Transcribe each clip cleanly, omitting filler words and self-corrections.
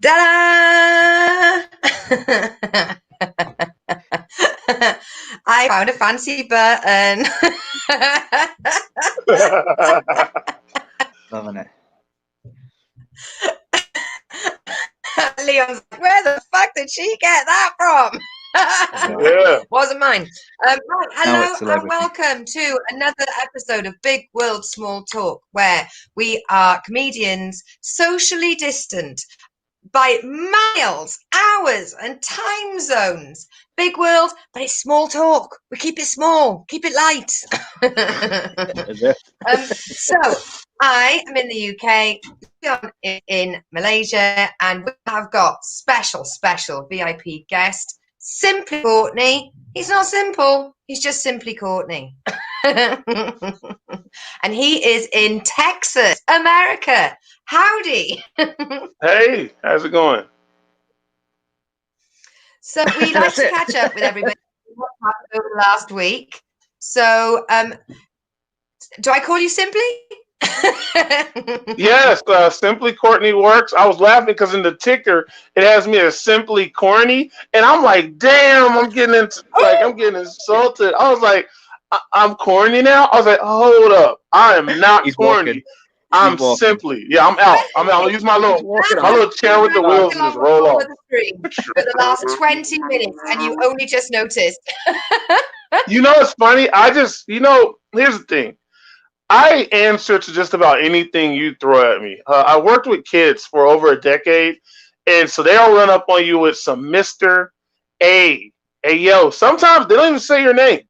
Ta-da! I found a fancy button. Loving it. Leon's like, where the fuck did she get that from? Yeah. Wasn't mine. Right, Now it's hello and celebrity. welcome to another episode of Big World Small Talk, where we are comedians socially distant by miles, hours, and time zones. Big world, but it's small talk. We keep it small, keep it light. So I am in the UK, Leon in Malaysia, and we have got special VIP guest, Symply Courtney. He's not simple, he's just Symply Courtney. And he is in Texas, America. Howdy. Hey, how's it going? So we like to catch up with everybody what happened over the last week. So do I call you Symply? Yes, Symply Courtney works. I was laughing because in the ticker it has me as Symply Corny, and I'm like, damn, I'm getting insulted. I was like, I'm corny now. I was like, hold up, I am not He's corny. walking. I'm Symply. Yeah, I'm out. I'll use my little chair with the wheels and just roll off. For the last 20 minutes, and you only just noticed. You know, it's funny. Here's the thing. I answer to just about anything you throw at me. I worked with kids for over a decade, and so they'll run up on you with some Mr. A. Hey, yo. Sometimes they don't even say your name.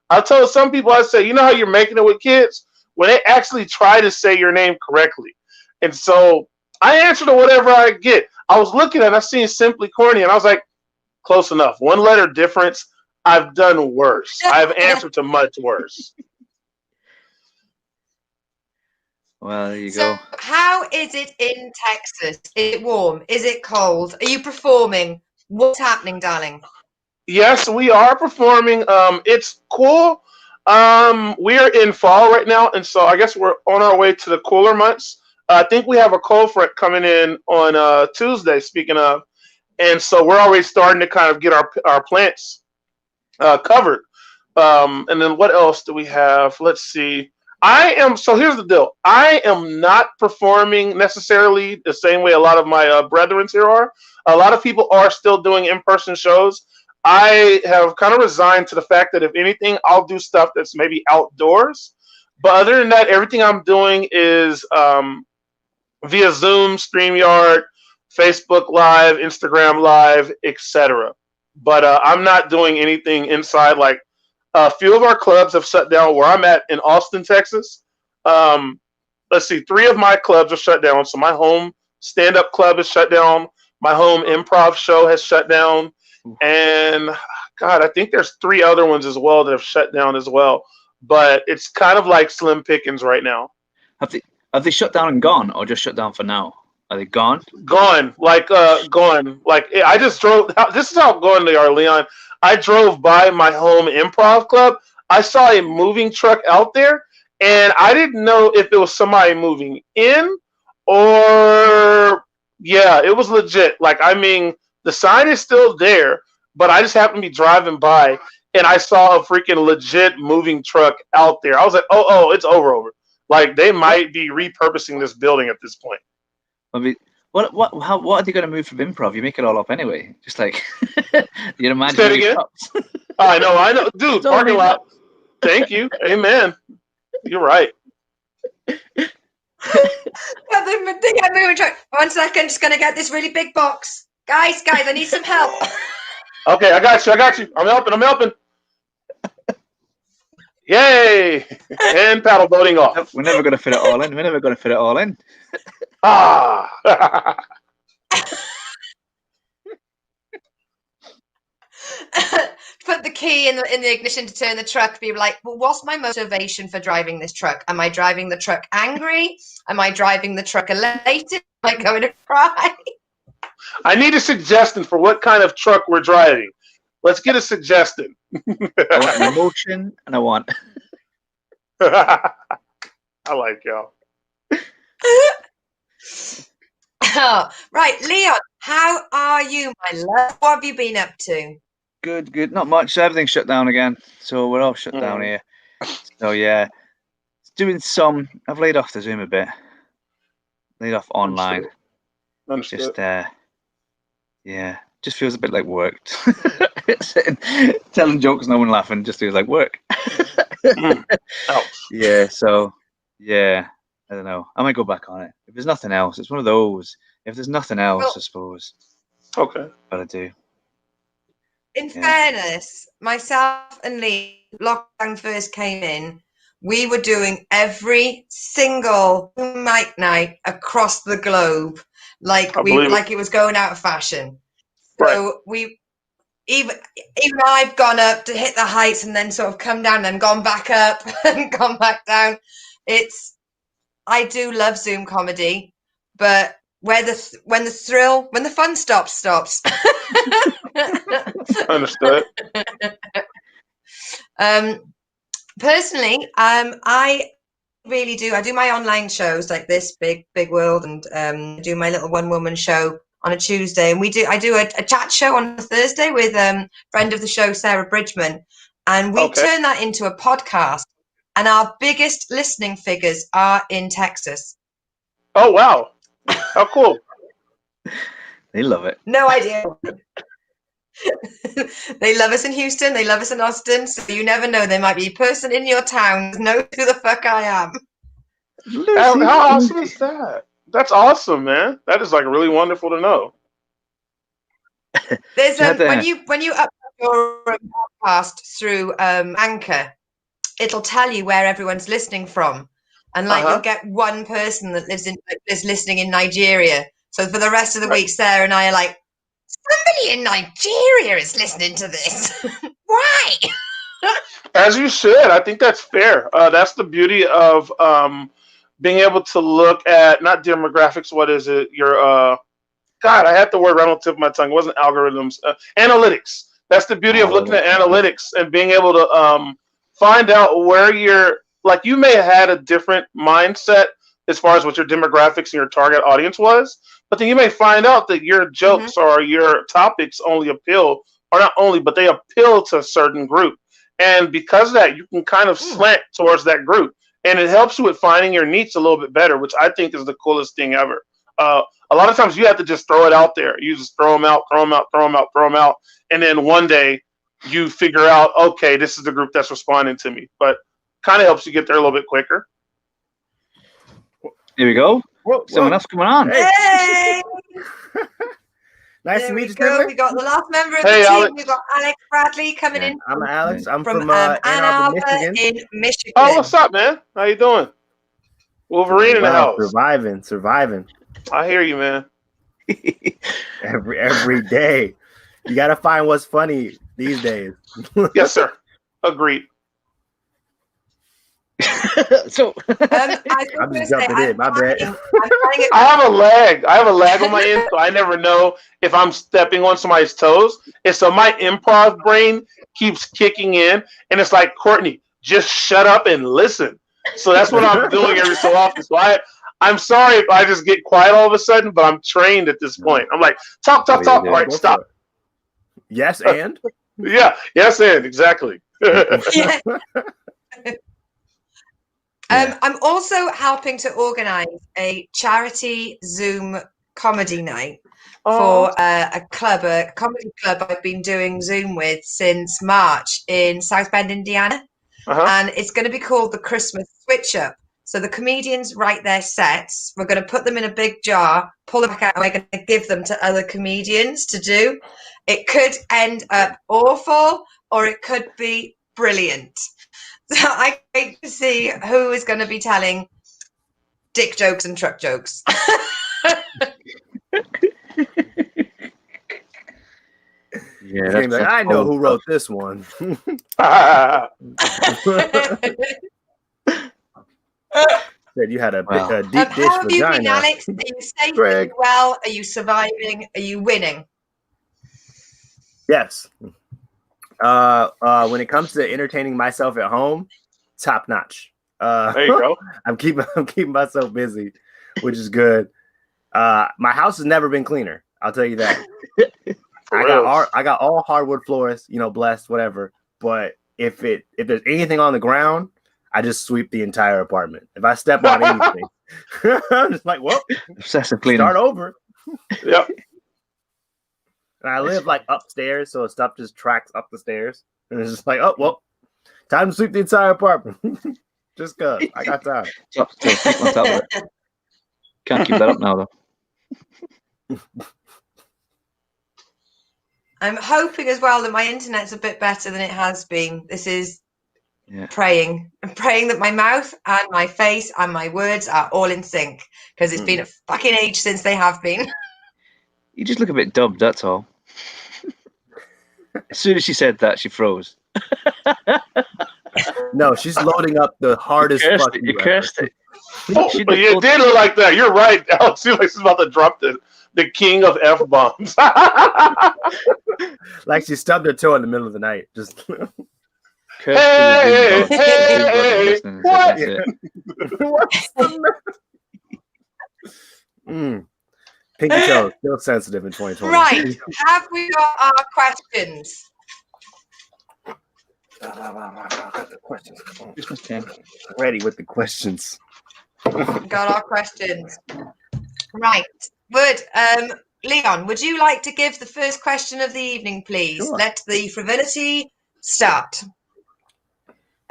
I told some people, I say, you know how you're making it with kids? When they actually try to say your name correctly. And so I answer to whatever I get. I was looking at it, I seen Symply Courtney, and I was like, close enough. One letter difference. I've done worse. I've answered to much worse. Well, there you go. So how is it in Texas? Is it warm? Is it cold? Are you performing? What's happening, darling? Yes, we are performing. It's cool. We're in fall right now, and so I guess we're on our way to the cooler months. I think we have a cold front coming in on Tuesday, speaking of, and so we're already starting to kind of get our plants covered. And then what else do we have? Let's see. So here's the deal. I am not performing necessarily the same way a lot of my brethren here are. A lot of people are still doing in-person shows. I have kind of resigned to the fact that if anything, I'll do stuff that's maybe outdoors. But other than that, everything I'm doing is via Zoom, StreamYard, Facebook Live, Instagram Live, etc. But I'm not doing anything inside. Like a few of our clubs have shut down where I'm at in Austin, Texas. Let's see, 3 of my clubs are shut down. So my home stand-up club is shut down. My home improv show has shut down. And God, I think there's 3 other ones as well that have shut down as well. But it's kind of like slim pickings right now. Have they shut down and gone, or just shut down for now? Are they gone? Gone. Gone. Like I just drove. This is how gone they are, Leon. I drove by my home improv club. I saw a moving truck out there, and I didn't know if it was somebody moving in or yeah, it was legit. Like I mean, the sign is still there, but I just happened to be driving by and I saw a freaking legit moving truck out there. I was like, oh, it's over. Like they might be repurposing this building at this point. I mean, what are they going to move from improv? You make it all up anyway. Just like you imagine. Say it again. I know, dude. Parking lot. Thank you. Amen. You're right. One second, just gonna get this really big box. Guys, I need some help. Okay, I got you. I'm helping. Yay! And paddle boating off. We're never gonna fit it all in. Ah. Put the key in the ignition to turn the truck. Be like, well, what's my motivation for driving this truck? Am I driving the truck angry? Am I driving the truck elated? Am I going to cry? I need a suggestion for what kind of truck we're driving. Let's get a suggestion. I want an emotion, and I want. I like y'all. Oh, right, Leon. How are you, my love? What have you been up to? Good. Not much. Everything's shut down again, so we're all shut down here. So yeah, doing some. I've laid off the Zoom a bit. Laid off online. Understood. Just yeah, just feels a bit like work. Telling jokes, no one laughing, just feels like work. Yeah. So yeah, I don't know. I might go back on it. If there's nothing else, it's one of those. If there's nothing else, I suppose. Okay. Gotta do. In fairness, myself and Lee, lockdown first came in, we were doing every single mic night across the globe, like it was going out of fashion. So we even I've gone up to hit the heights and then sort of come down and gone back up and gone back down. I do love Zoom comedy, but when the fun stops. Understood. Personally, I really do. I do my online shows like this, Big World, and do my little one-woman show on a Tuesday, and I do a chat show on a Thursday with friend of the show, Sarah Bridgman, and we turn that into a podcast. And our biggest listening figures are in Texas. Oh wow! How cool! They love it. No idea. They love us in Houston. They love us in Austin. So you never know. There might be a person in your town who knows who the fuck I am. How awesome is that? That's awesome, man. That is like really wonderful to know. There's when you upload your podcast through Anchor, it'll tell you where everyone's listening from, and like you'll get one person that is listening in Nigeria. So for the rest of the week, Sarah and I are like, somebody in Nigeria is listening to this. Why? As you should. I think that's fair. That's the beauty of being able to look at not demographics. What is it? Your God, I had the word right on the tip of my tongue. It wasn't algorithms. Analytics. That's the beauty of looking at analytics and being able to find out where you may have had a different mindset as far as what your demographics and your target audience was, but then you may find out that your jokes or your topics only appeal, or not only, but they appeal to a certain group. And because of that, you can kind of slant towards that group. And it helps you with finding your niche a little bit better, which I think is the coolest thing ever. A lot of times you have to just throw it out there. You just throw them out. And then one day you figure out, okay, this is the group that's responding to me. But kind of helps you get there a little bit quicker. Here we go. Someone else coming on. Hey! Nice to meet you. We got the last member of the team. Alex. We've got Alex Bradley coming in. I'm Alex. I'm from Ann Arbor, Michigan. in Michigan. Oh, what's up, man? How you doing? Wolverine in the house. Surviving. I hear you, man. Every day. You got to find what's funny these days. Yes, sir. Agreed. So I'm just jumping in. My bad. I have a lag. On my end, so I never know if I'm stepping on somebody's toes. And so my improv brain keeps kicking in, and it's like, Courtney, just shut up and listen. So that's what I'm doing every so often. So I'm sorry if I just get quiet all of a sudden, but I'm trained at this point. I'm like, talk. All right, stop. Yes, and? Yeah, yes, and exactly. Yeah. I'm also helping to organise a charity Zoom comedy night for a comedy club I've been doing Zoom with since March in South Bend, Indiana. And it's going to be called the Christmas Switch Up. So the comedians write their sets. We're going to put them in a big jar, pull them back out, and we're going to give them to other comedians to do. It could end up awful, or it could be brilliant. So I wait to see who is going to be telling dick jokes and truck jokes. Yeah, like, I know who wrote this one. Said you had a deep dish how have you vagina. been, Alex? Are you safe? Are you well? Are you surviving? Are you winning? Yes. When it comes to entertaining myself at home, top notch. There you go. I'm keeping myself busy, which is good. My house has never been cleaner. I'll tell you that. For I real. got all hardwood floors, blessed, whatever. But if there's anything on the ground, I just sweep the entire apartment. If I step on anything, I'm just like, well, Obsessive cleaning. start over. Yep. And I live like upstairs, so stuff just tracks up the stairs. And it's just like, oh, well, time to sweep the entire apartment. Just cause I got time. Keep on top of it. Can't keep that up now, though. I'm hoping as well that my internet's a bit better than it has been. This is praying. I'm praying that my mouth and my face and my words are all in sync, because it's been a fucking age since they have been. You just look a bit dubbed, that's all. As soon as she said that, she froze. No, she's loading up the hardest. You cursed it. Oh, but it did look like that. You're right, Alex. Like she's about to drop the king of F-bombs. Like she stubbed her toe in the middle of the night. Just hey, what? Pinky toe, still sensitive in 2020. Right. Have we got our questions? Christmas time. Ready with the questions. Got our questions. Right. Leon, would you like to give the first question of the evening, please? Sure. Let the frivolity start.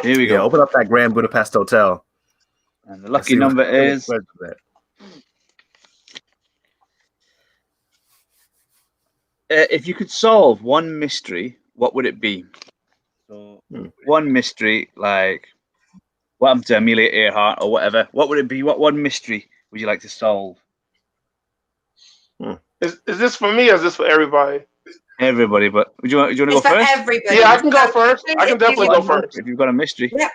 Here we go. Open up that Grand Budapest Hotel. And the lucky number is... if you could solve one mystery, what would it be? So, one mystery, like what happened to Amelia Earhart or whatever. What would it be? What one mystery would you like to solve? Is this for me or is this for everybody? Everybody, but do you want to go first? Everybody. Yeah, I can go first. I can definitely go first. If you've got a mystery. Yeah.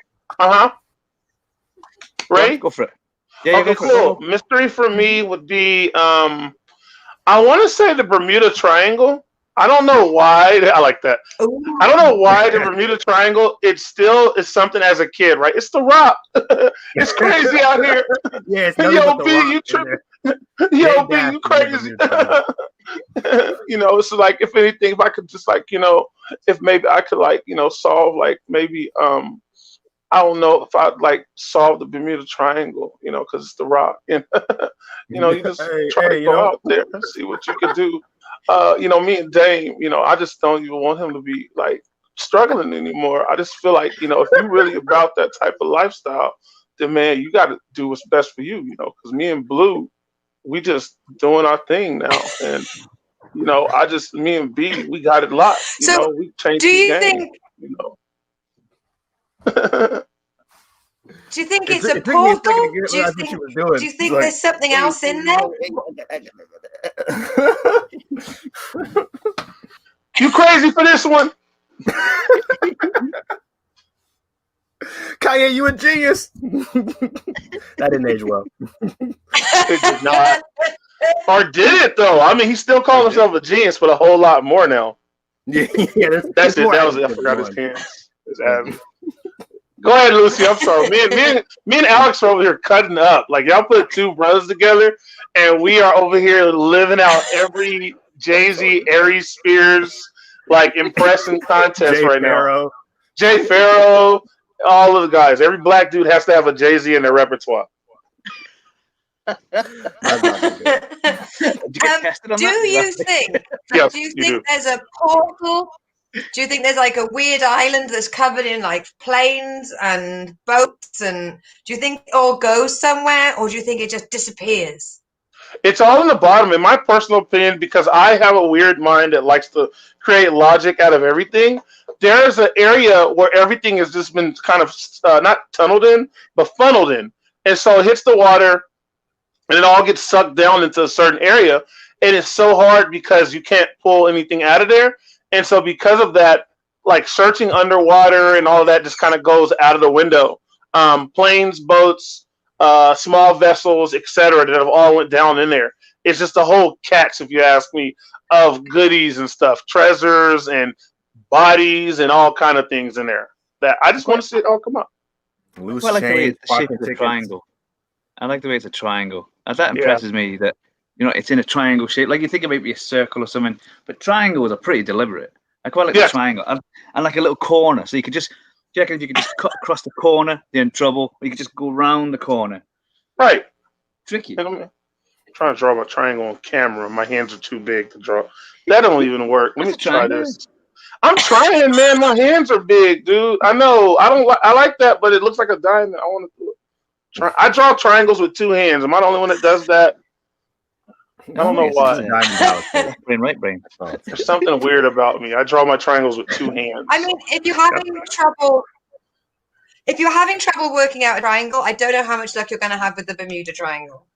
Ray? Go for it. Yeah, okay, cool. Mystery for me would be, I want to say the Bermuda Triangle. I don't know why. I like that. Ooh. I don't know why the Bermuda Triangle. It still is something as a kid, right? It's the Rock. It's crazy out here. Yeah, it's Yo, B, you tripping? Yo, B, you crazy? It's like if anything, if I could just like, if maybe I could like, solve like maybe I don't know if I'd like solve the Bermuda Triangle, because it's the Rock. You just try to go out there and see what you can do. Me and Dame, I just don't even want him to be like struggling anymore. I just feel like, if you're really about that type of lifestyle, then man, you got to do what's best for you, because me and Blue, we just doing our thing now. And, me and B, we got it locked. We changed the game. Do you think it's a portal? Do you think there's something else in there? You crazy for this one? Kanye, you a genius. That didn't age well. It did not. Or did it though? I mean, he still calls himself a genius, but a whole lot more now. Yeah, that's it. That was it. I forgot his pants. His abs. Go ahead, Lucy. I'm sorry. Me and Alex are over here cutting up. Like y'all put two brothers together, and we are over here living out every Jay-Z, Aries Spears like impression contest Jay right Farrow. now. Jay Farrow, all of the guys. Every black dude has to have a Jay-Z in their repertoire. Do you think there's a portal? Do you think there's like a weird island that's covered in like planes and boats? And do you think it all goes somewhere, or do you think it just disappears? It's all in the bottom, in my personal opinion, because I have a weird mind that likes to create logic out of everything. There's an area where everything has just been kind of not tunneled in, but funneled in. And so it hits the water, and it all gets sucked down into a certain area. And it's so hard because you can't pull anything out of there. And so because of that, like searching underwater and all of that just kind of goes out of the window. Planes, boats, small vessels, etc., that have all went down in there. It's just a whole catch, if you ask me, of goodies and stuff, treasures and bodies and all kind of things in there. That I just want to see it all come up. I like the way it's shaped as a triangle. I like the way it's a triangle. And that impresses me that it's in a triangle shape. Like you think it might be a circle or something, but triangles are pretty deliberate. I quite like the triangle and like a little corner. So you could just, do you reckon if you could just cut across the corner, you're in trouble, or you could just go round the corner? Right. Tricky. I'm trying to draw my triangle on camera. My hands are too big to draw. That don't even work. Let me try this. I'm trying, man. My hands are big, dude. I know. I like that, but it looks like a diamond. I want to do it. I draw triangles with 2 hands. Am I the only one that does that? I don't know why. Right brain. There's something weird about me. I draw my triangles with 2 hands. I mean, if you're having trouble working out a triangle, I don't know how much luck you're going to have with the Bermuda Triangle.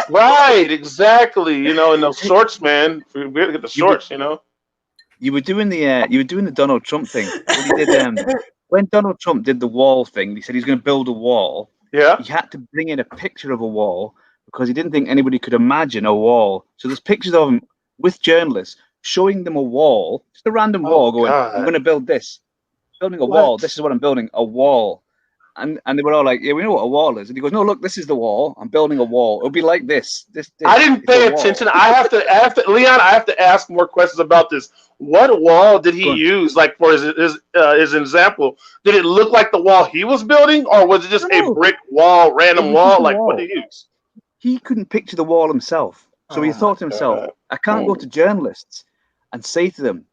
Right, exactly. In those shorts, man. We had to get the shorts. You were doing the Donald Trump thing. When he did, when Donald Trump did the wall thing, he said he's going to build a wall. Yeah. He had to bring in a picture of a wall because he didn't think anybody could imagine a wall. So there's pictures of him with journalists showing them a wall, just a random wall, going, I'm going to build this. Building a wall. This is what I'm building, a wall. And they were all like, yeah, we know what a wall is. And he goes, no, look, this is the wall. I'm building a wall. It'll be like this. I didn't pay attention. I have to, Leon, I have to ask more questions about this. What wall did he use, like for his example? Did it look like the wall he was building, or was it just a brick wall, random wall? Like, what did he use? He couldn't picture the wall himself. So he thought to himself, I can't go to journalists and say to them,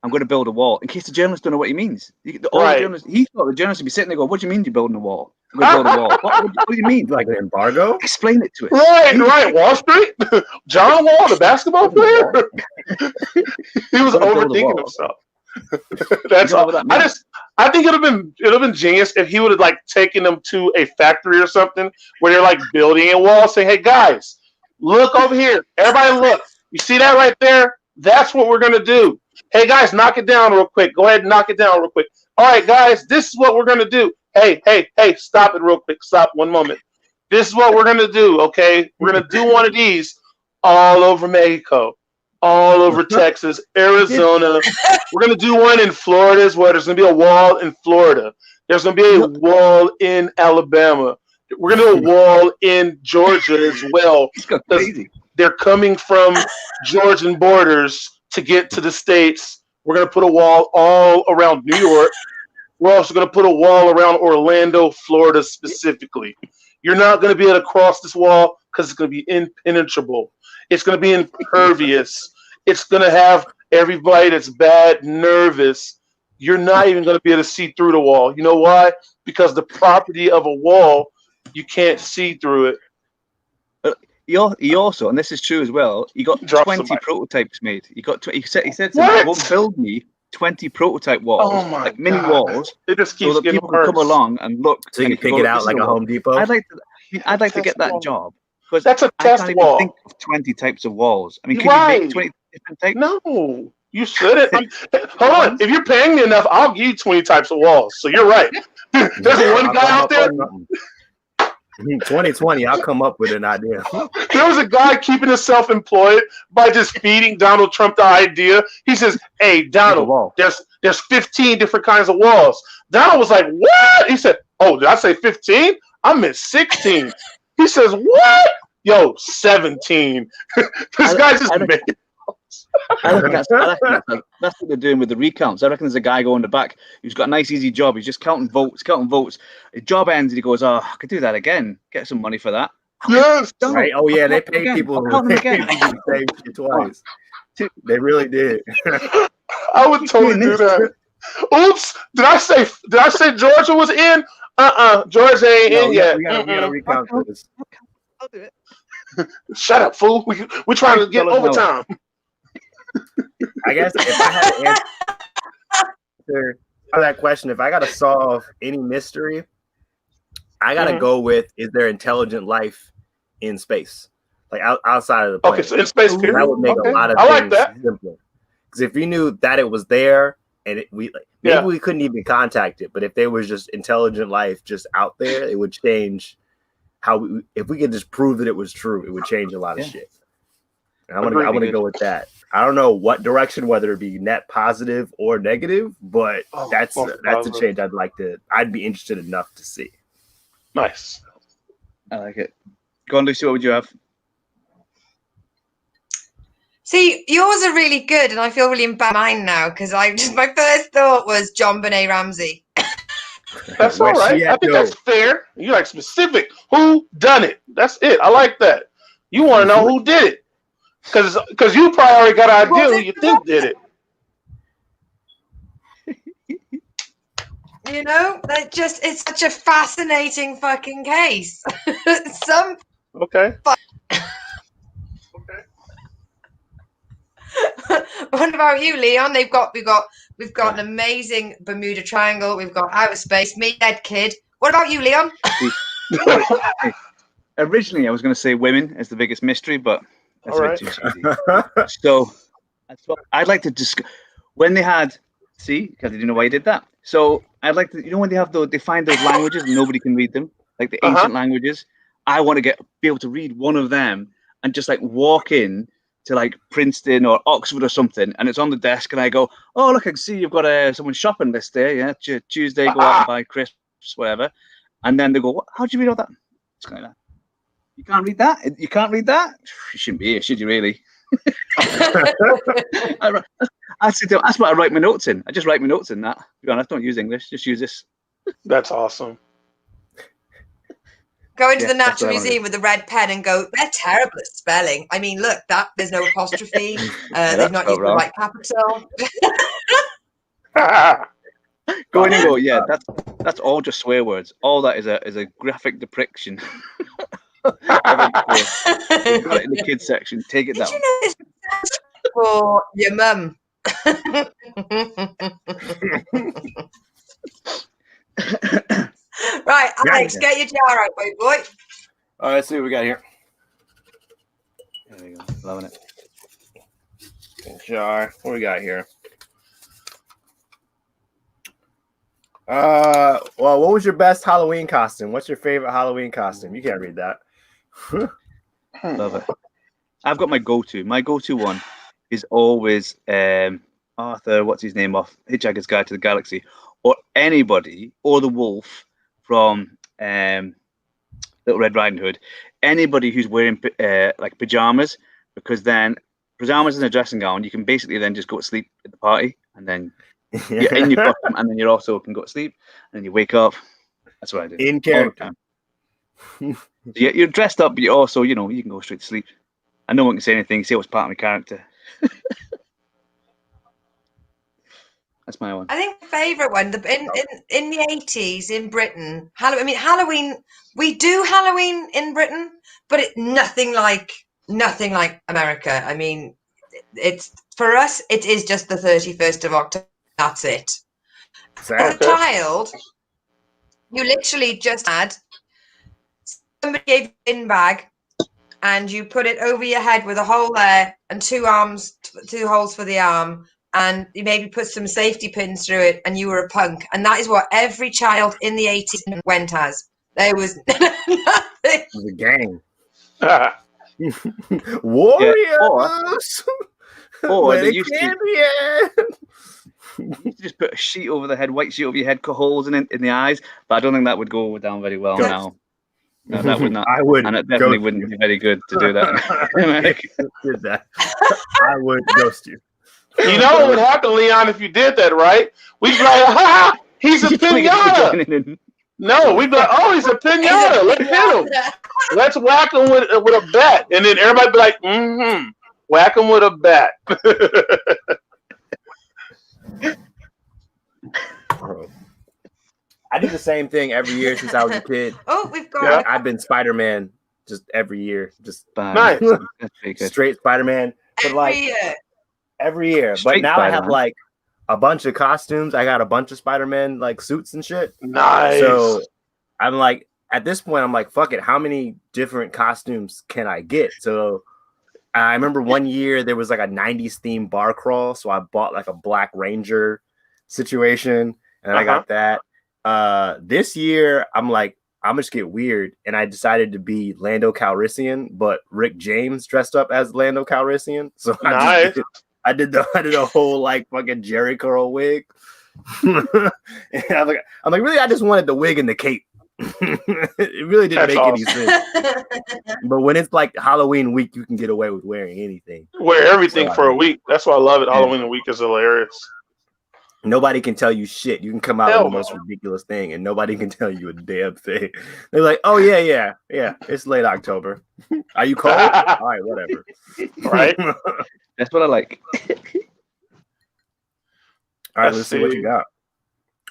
I'm going to build a wall, in case the journalists don't know what he means. He thought the journalists would be sitting there going, what do you mean you're building a wall? I'm going to build a wall. What do you mean? Like an embargo? Explain it to us. Right. Wall Street? John Wall, the basketball player? He was overthinking himself. That's all. I think it'd have been genius if he would have like taken them to a factory or something where they're like building a wall, saying, hey guys, look over here. Everybody look. You see that right there? That's what we're gonna do. Hey guys, knock it down real quick. Go ahead and knock it down real quick. All right, guys, this is what we're gonna do. Hey, stop it real quick. Stop 1 moment. This is what we're gonna do, okay? We're gonna do one of these all over Mexico, all over Texas, Arizona. We're gonna do one in Florida as well. There's gonna be a wall in Florida. There's gonna be a wall in Alabama. We're gonna do a wall in Georgia as well. They're coming from Georgian borders to get to the States. We're going to put a wall all around New York. We're also going to put a wall around Orlando, Florida specifically. You're not going to be able to cross this wall because it's going to be impenetrable. It's going to be impervious. It's going to have everybody that's bad nervous. You're not even going to be able to see through the wall. You know why? Because the property of a wall, you can't see through it. He also, and this is true as well, he got 20 prototypes made. He said to me, "Won't build me 20 prototype walls, like mini walls, it just keeps so that people can come along and look. So you can pick it out like a Home Depot." I'd like to get that job because that's a test I can't wall. Even think of 20 types of walls. I mean, can you make 20 different types? No, you shouldn't. Hold on, if you're paying me enough, I'll give you 20 types of walls. So you're right. There's one guy out there. 2020, I'll come up with an idea. There was a guy keeping himself employed by just feeding Donald Trump the idea. He says, hey, Donald, there's 15 different kinds of walls. Donald was like, what? He said, oh, did I say 15? I meant 16. He says, what? Yo, 17. This guy just made it. I reckon that's what they're doing with the recounts. I reckon there's a guy going in the back who's got a nice, easy job. He's just counting votes. His job ends and he goes, oh, I could do that again. Get some money for that. Yes. Right? Oh, yeah, they pay people to say shit twice. They really did. I would totally do that. Oops. Did I say Georgia was in? Georgia ain't in yet. We gotta recount this. I'll do it. Shut up, fool. We're trying to get overtime. I guess if I had to answer that question, if I got to solve any mystery, I got to go with, is there intelligent life in space? Like outside of the planet. Okay, so in space, period. That would make a lot of things simpler. Because if we knew that it was there and maybe we couldn't even contact it, but if there was just intelligent life just out there, it would change how if we could just prove that it was true, it would change a lot of shit. And I'm gonna go with that. I don't know what direction, whether it be net positive or negative, but that's a change I'd be interested enough to see. Nice. I like it. Go on, Lucy, what would you have? See, yours are really good, and I feel really embarrassed mine now because my first thought was John Benet Ramsey. That's all right. I think that's fair. You're like specific. Who done it? That's it. I like that. You want to know who did it. Because you probably already got an idea who you think did it. You know, it's such a fascinating fucking case. Okay. What about you, Leon? We've got an amazing Bermuda Triangle. We've got outer space. Me, dead kid. What about you, Leon? Originally, I was going to say women as the biggest mystery, but that's All a bit too cheesy. So I'd like to just when they had because I didn't know why I did that. So I'd like to, when they find those languages and nobody can read them, like the ancient languages. I want to be able to read one of them and just like walk in to like Princeton or Oxford or something, and it's on the desk, and I go, "Oh, look, I can see you've got someone's shopping list there. Yeah, Tuesday, go out and buy crisps, whatever." And then they go, "How'd you read all that?" It's kind of that. You can't read that. You can't read that. You shouldn't be here, should you? Really? That's what I write my notes in. I just write my notes in that. To be honest, don't use English. Just use this. That's awesome. Go into the Natural Museum with a red pen and go, they're terrible at spelling. I mean, look, there's no apostrophe. They've not used the right capital. Go in and go, yeah, that's all just swear words. All that is a graphic depiction. Got it in the kids section. Take it down. You know this for your mum? Right, Alex, get your jar out, boy. All right, let's see what we got here. There you go. Loving it. Jar. What we got here? Well, what was your best Halloween costume? What's your favorite Halloween costume? You can't read that. Love it. I've got my go-to. My go-to one is always Arthur, what's his name, off Hitchhiker's Guide to the Galaxy, or anybody, or the wolf from Little Red Riding Hood. Anybody who's wearing like pajamas, because then pajamas and a dressing gown, you can basically then just go to sleep at the party, and then you're in your costume, and then you also can go to sleep, and then you wake up. That's what I do. In character. You're dressed up, but you also, you can go straight to sleep. And no one can say anything. Say what's part of my character. That's my one. I think my favourite one, in the 80s in Britain, Halloween, we do Halloween in Britain, but nothing like America. I mean, it's for us, it is just the 31st of October. That's it. As a child, you literally just had somebody gave you a bin bag and you put it over your head with a hole there and two holes for the arm, and you maybe put some safety pins through it, and you were a punk. And that is what every child in the 80s went as. There was nothing. It was a gang. Warriors! Or they used to just put a sheet over the head, white sheet over your head, cut holes in the eyes, but I don't think that would go down very well now. No, that would not. I would, and it definitely wouldn't be very good to do that. Did that. I would ghost you. You know what would happen, Leon, if you did that, right? We'd be like, ha! He's a pinata. No, we'd be like, oh, he's a pinata. Let's hit him. Let's whack him with a bat. And then everybody be like, whack him with a bat. I do the same thing every year since I was a kid. Oh, we've got. I've been Spider-Man just every year, just nice, straight Spider-Man. But every year. But now I have like a bunch of costumes. I got a bunch of Spider-Man like suits and shit. Nice. So I'm like, at this point, I'm like, fuck it. How many different costumes can I get? So I remember one year there was like a 90s themed bar crawl. So I bought like a Black Ranger situation, and I got that. This year I'm like, I'm just get weird, and I decided to be Lando Calrissian, but Rick James dressed up as Lando Calrissian. So nice. I did the whole like fucking Jerry curl wig. And I'm like, really, I just wanted the wig and the cape. It really didn't make any sense. But when it's like Halloween week, you can get away with wearing anything. Wear everything for a week. That's why I love it. Halloween week is hilarious. Nobody can tell you shit. You can come out with the most ridiculous thing, and nobody can tell you a damn thing. They're like, "Oh yeah. It's late October. Are you cold? All right, whatever." Right. That's what I like. All right, let's see what you got.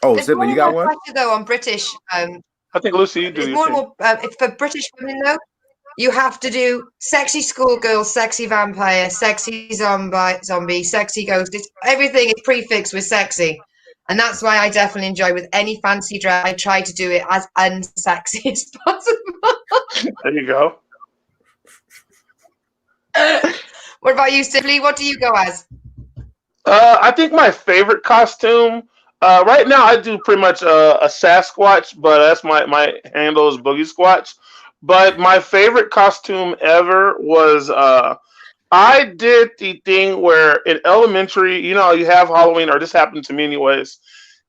Oh, Symply, you got one? Though on British, I think Lucy, you do. It's more and more for British women though. You have to do sexy schoolgirl, sexy vampire, sexy zombie, sexy ghost. Everything is prefixed with sexy. And that's why I definitely enjoy with any fancy dress. I try to do it as unsexy as possible. There you go. What about you, Symply? What do you go as? I think my favorite costume right now I do pretty much a Sasquatch, but that's my handle is Boogie Squatch. But my favorite costume ever was I did the thing where in elementary, you have Halloween, or this happened to me anyways,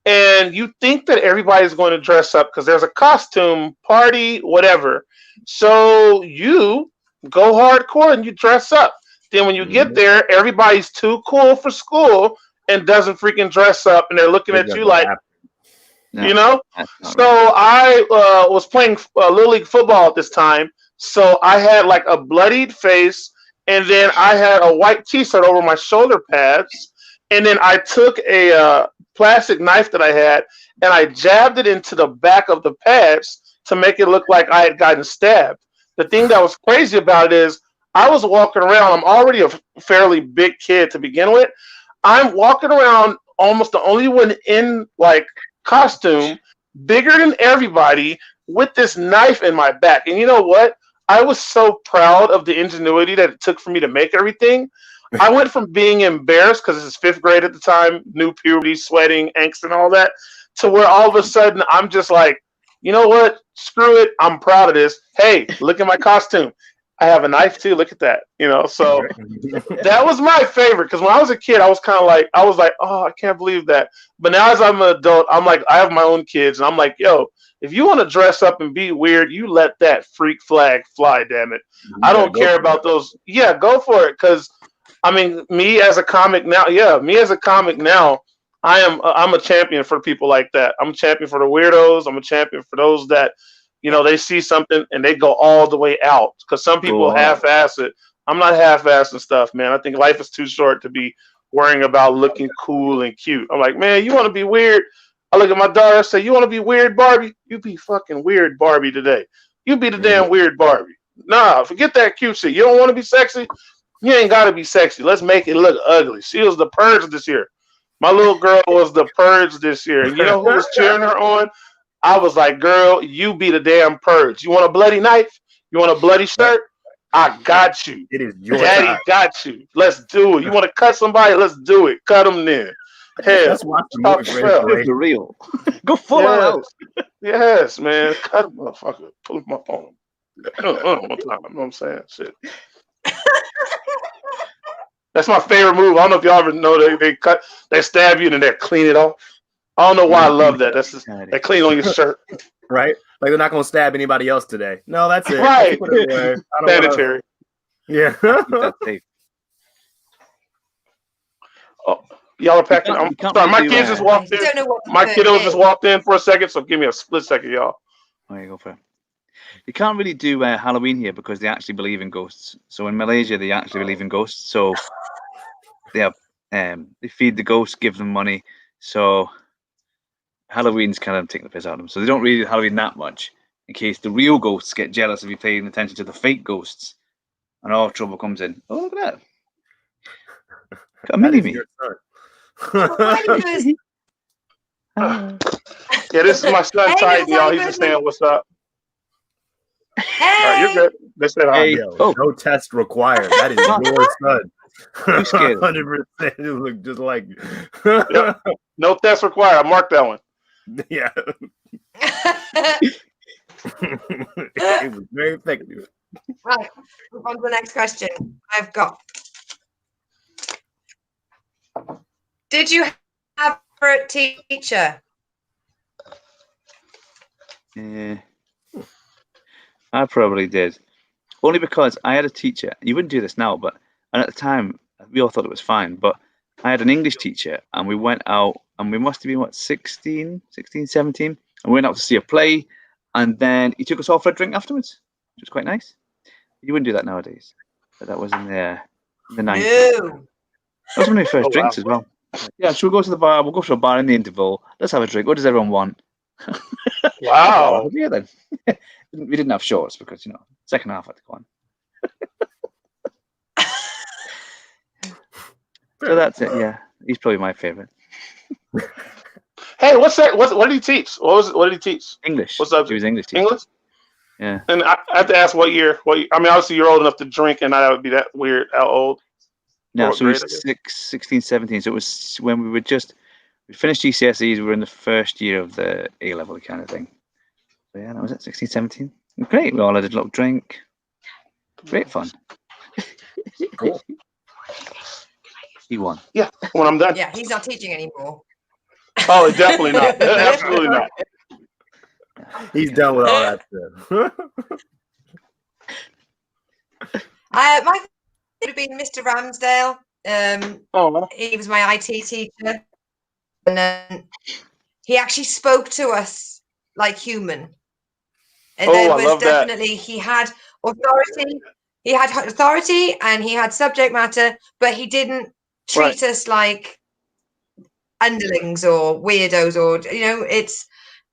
and you think that everybody's going to dress up because there's a costume party, whatever. So you go hardcore and you dress up. Then when you get there, everybody's too cool for school and doesn't freaking dress up, and they're looking at you like, So I was playing Little League football at this time, so I had like a bloodied face, and then I had a white T-shirt over my shoulder pads, and then I took a plastic knife that I had, and I jabbed it into the back of the pads to make it look like I had gotten stabbed. The thing that was crazy about it is I was walking around. I'm already a fairly big kid to begin with. I'm walking around almost the only one in like costume, bigger than everybody, with this knife in my back. And you know what? I was so proud of the ingenuity that it took for me to make everything. I went from being embarrassed because this is 5th grade at the time, new puberty, sweating, angst, and all that, to where all of a sudden I'm just like, you know what? Screw it. I'm proud of this. Hey, look at my costume. I have a knife too. Look at that. So that was my favorite, because when I was a kid, I was like, oh, I can't believe that. But now as I'm an adult, I'm like, I have my own kids, and I'm like, yo, if you want to dress up and be weird, you let that freak flag fly, damn it. I don't care about those. Yeah, go for it. Because I mean, me as a comic now, I'm a champion for people like that. I'm a champion for the weirdos. I'm a champion for those that, they see something and they go all the way out. Because some people half-ass it. I'm not half-assing stuff, man. I think life is too short to be worrying about looking cool and cute. I'm like, man, you want to be weird? I look at my daughter, I say, you want to be weird, Barbie? You be fucking weird, Barbie, today. You be the damn weird Barbie. Nah, forget that cute shit. You don't want to be sexy? You ain't got to be sexy. Let's make it look ugly. She was the Purge this year. My little girl was the Purge this year. And you know who was cheering her on? I was like, girl, you be the damn Purge. You want a bloody knife? You want a bloody shirt? I got you. It is your Daddy time. got you. Let's do it. You want to cut somebody? Let's do it. Cut them then. Hell, let's watch the movie for real. Go full out. Yes, man. Cut a motherfucker. Pull him up on him. One time. You know what I'm saying? Shit. That's my favorite move. I don't know if y'all ever know they stab you and then they clean it off. I don't know why I love that. That's just they clean on your shirt. Right? Like they're not gonna stab anybody else today. No, that's it. Right. Sanitary. Yeah. Oh, y'all are packing. I'm sorry, my kids just walked in. My kiddos just walked in for a second, so give me a split second, y'all. There you go for it. You can't really do Halloween here because they actually believe in ghosts. So in Malaysia, they actually believe in ghosts. So they feed the ghosts, give them money. So Halloween's kind of taking the piss out of them. So they don't really do Halloween that much, in case the real ghosts get jealous of you paying attention to the fake ghosts, and all trouble comes in. Oh, look at that! Got a mini me. Yeah, this is my son, Titan, y'all. He's just saying what's up. Hey. All right, you're good. They said, Hey. No test required. That is your son. You scared? 100%. It looked just like. Yep. No test required. I marked that one. Yeah. It was very effective. Right, move on to the next question. I've got. Did you have a favorite teacher? Yeah, I probably did. Only because I had a teacher. You wouldn't do this now, but and at the time we all thought it was fine. But I had an English teacher, and we went out, and we must have been what 16, 17, and we went out to see a play, and then he took us all for a drink afterwards, which was quite nice. You wouldn't do that nowadays, but that was in the 90s. No. That was one of my first drinks as well. Yeah, should we go to the bar? We'll go to a bar in the interval. Let's have a drink. What does everyone want? Wow. Yeah, then. We didn't have shorts because, second half had to go on. So that's it, yeah. He's probably my favorite. Hey, what's that? What did he teach? What did he teach? English. What's up? He was English teacher. English? Yeah. And I have to ask what year? I mean, obviously you're old enough to drink, and that would be that weird. How old? No, What so we grade, was 16, 17. So it was when we finished GCSEs, we were in the first year of the A-level kind of thing. So yeah, that was it, 16, 17. Great. We all had a little drink. Great fun. Cool. He won. Yeah, when I'm done. Yeah, he's not teaching anymore. Oh, definitely not. Absolutely not. He's done with all that stuff. My favorite would have been Mr. Ramsdale. Oh, He was my IT teacher, and he actually spoke to us like human. And there I was love that. definitely he had authority. He had authority and he had subject matter, but he didn't treat us like underlings or weirdos or it's.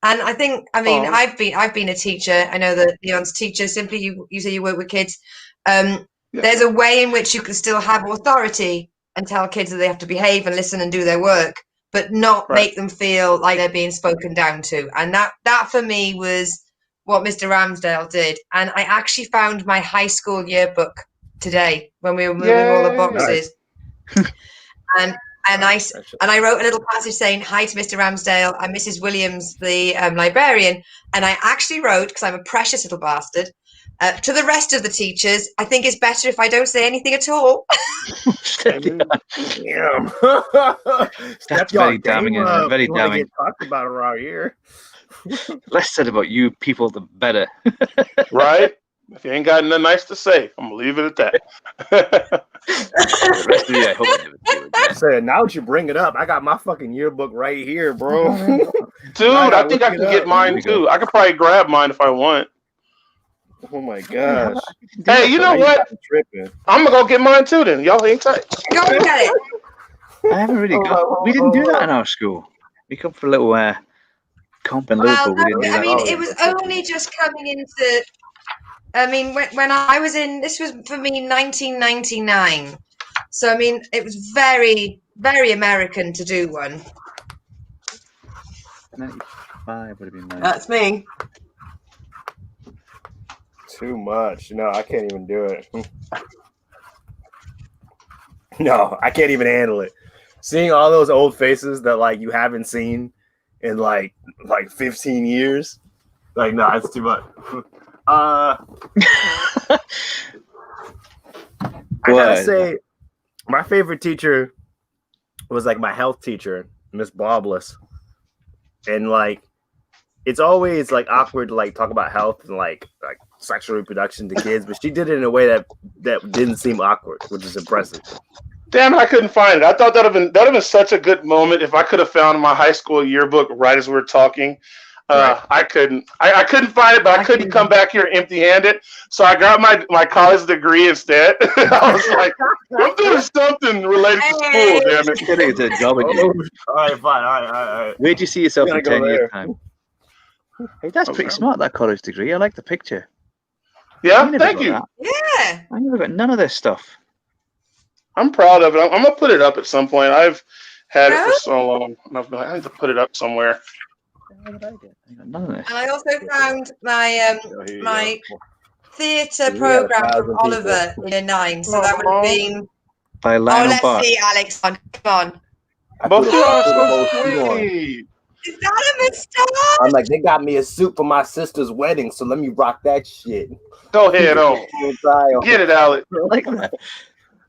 And I think I've been a teacher. I know that Leon's teacher. Simply, you say you work with kids. There's a way in which you can still have authority and tell kids that they have to behave and listen and do their work, but not make them feel like they're being spoken down to. And that for me was what Mr. Ramsdale did. And I actually found my high school yearbook today when we were moving all the boxes. and I wrote a little passage saying, "Hi to Mr. Ramsdale. I'm Mrs. Williams, the librarian." And I actually wrote, because I'm a precious little bastard, to the rest of the teachers, I think it's better if I don't say anything at all. Damn. That's very damning, isn't it? Very damning. Talked about around here. Less said about you people, the better. Right? If you ain't got nothing nice to say, I'm gonna leave it at that. The rest of you, I hope I never do again. So now that you bring it up, I got my fucking yearbook right here, bro. Dude, I think I can get mine too. I could probably grab mine if I want. Oh my gosh. Hey, you know what? I'm gonna go get mine too then. Y'all hang tight. Go and get it. I haven't really got. We didn't do that in our school. We come for a little comp and Liverpool. We didn't do that. It was only just coming into. When I was in, this was for me 1999. So it was very, very American to do one. 95 would have been nice. That's me. Too much. No, I can't even do it. No, I can't even handle it. Seeing all those old faces that you haven't seen in like 15 years. No, it's too much. I gotta say, my favorite teacher was my health teacher, Miss Bobless, and it's always awkward to talk about health and sexual reproduction to kids, but she did it in a way that didn't seem awkward, which is impressive. Damn, I couldn't find it. I thought that would have been such a good moment if I could have found my high school yearbook right as we were talking. I couldn't find it, but I couldn't come back here empty-handed. So I got my college degree instead. I was like, I'm doing something related to school, damn it. It's a job again. All right, fine. All right. Where'd you see yourself in 10 years' time? Hey, that's pretty smart, that college degree. I like the picture. Yeah, thank you. Yeah. I never got none of this stuff. I'm proud of it. I'm going to put it up at some point. I've had it for so long. And I've been like, I need to put it up somewhere. None of this. And I also found my my theatre program from Oliver in year 9. So that would have been. By Lionel Bart. See, Alex. Come on. Both of us so sweet. Is that a mistake? I'm they got me a suit for my sister's wedding, so let me rock that shit. Go ahead on. Get it, Alex. I like that.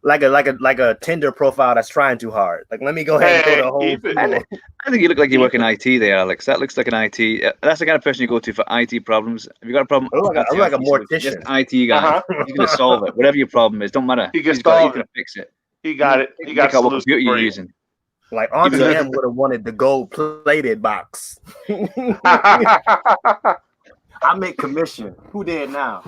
like a Tinder profile that's trying too hard. Like, let me go ahead and throw the whole. I think you look like you work in IT there, Alex. That looks like an IT. That's the kind of person you go to for IT problems. If you got a problem, I look like a mortician. Just IT guy. He's going to solve it. Whatever your problem is, don't matter. He's going to fix it. He got it. He got what computer you're using. Like Auntie M would have wanted the gold-plated box. I make commission. Who did now?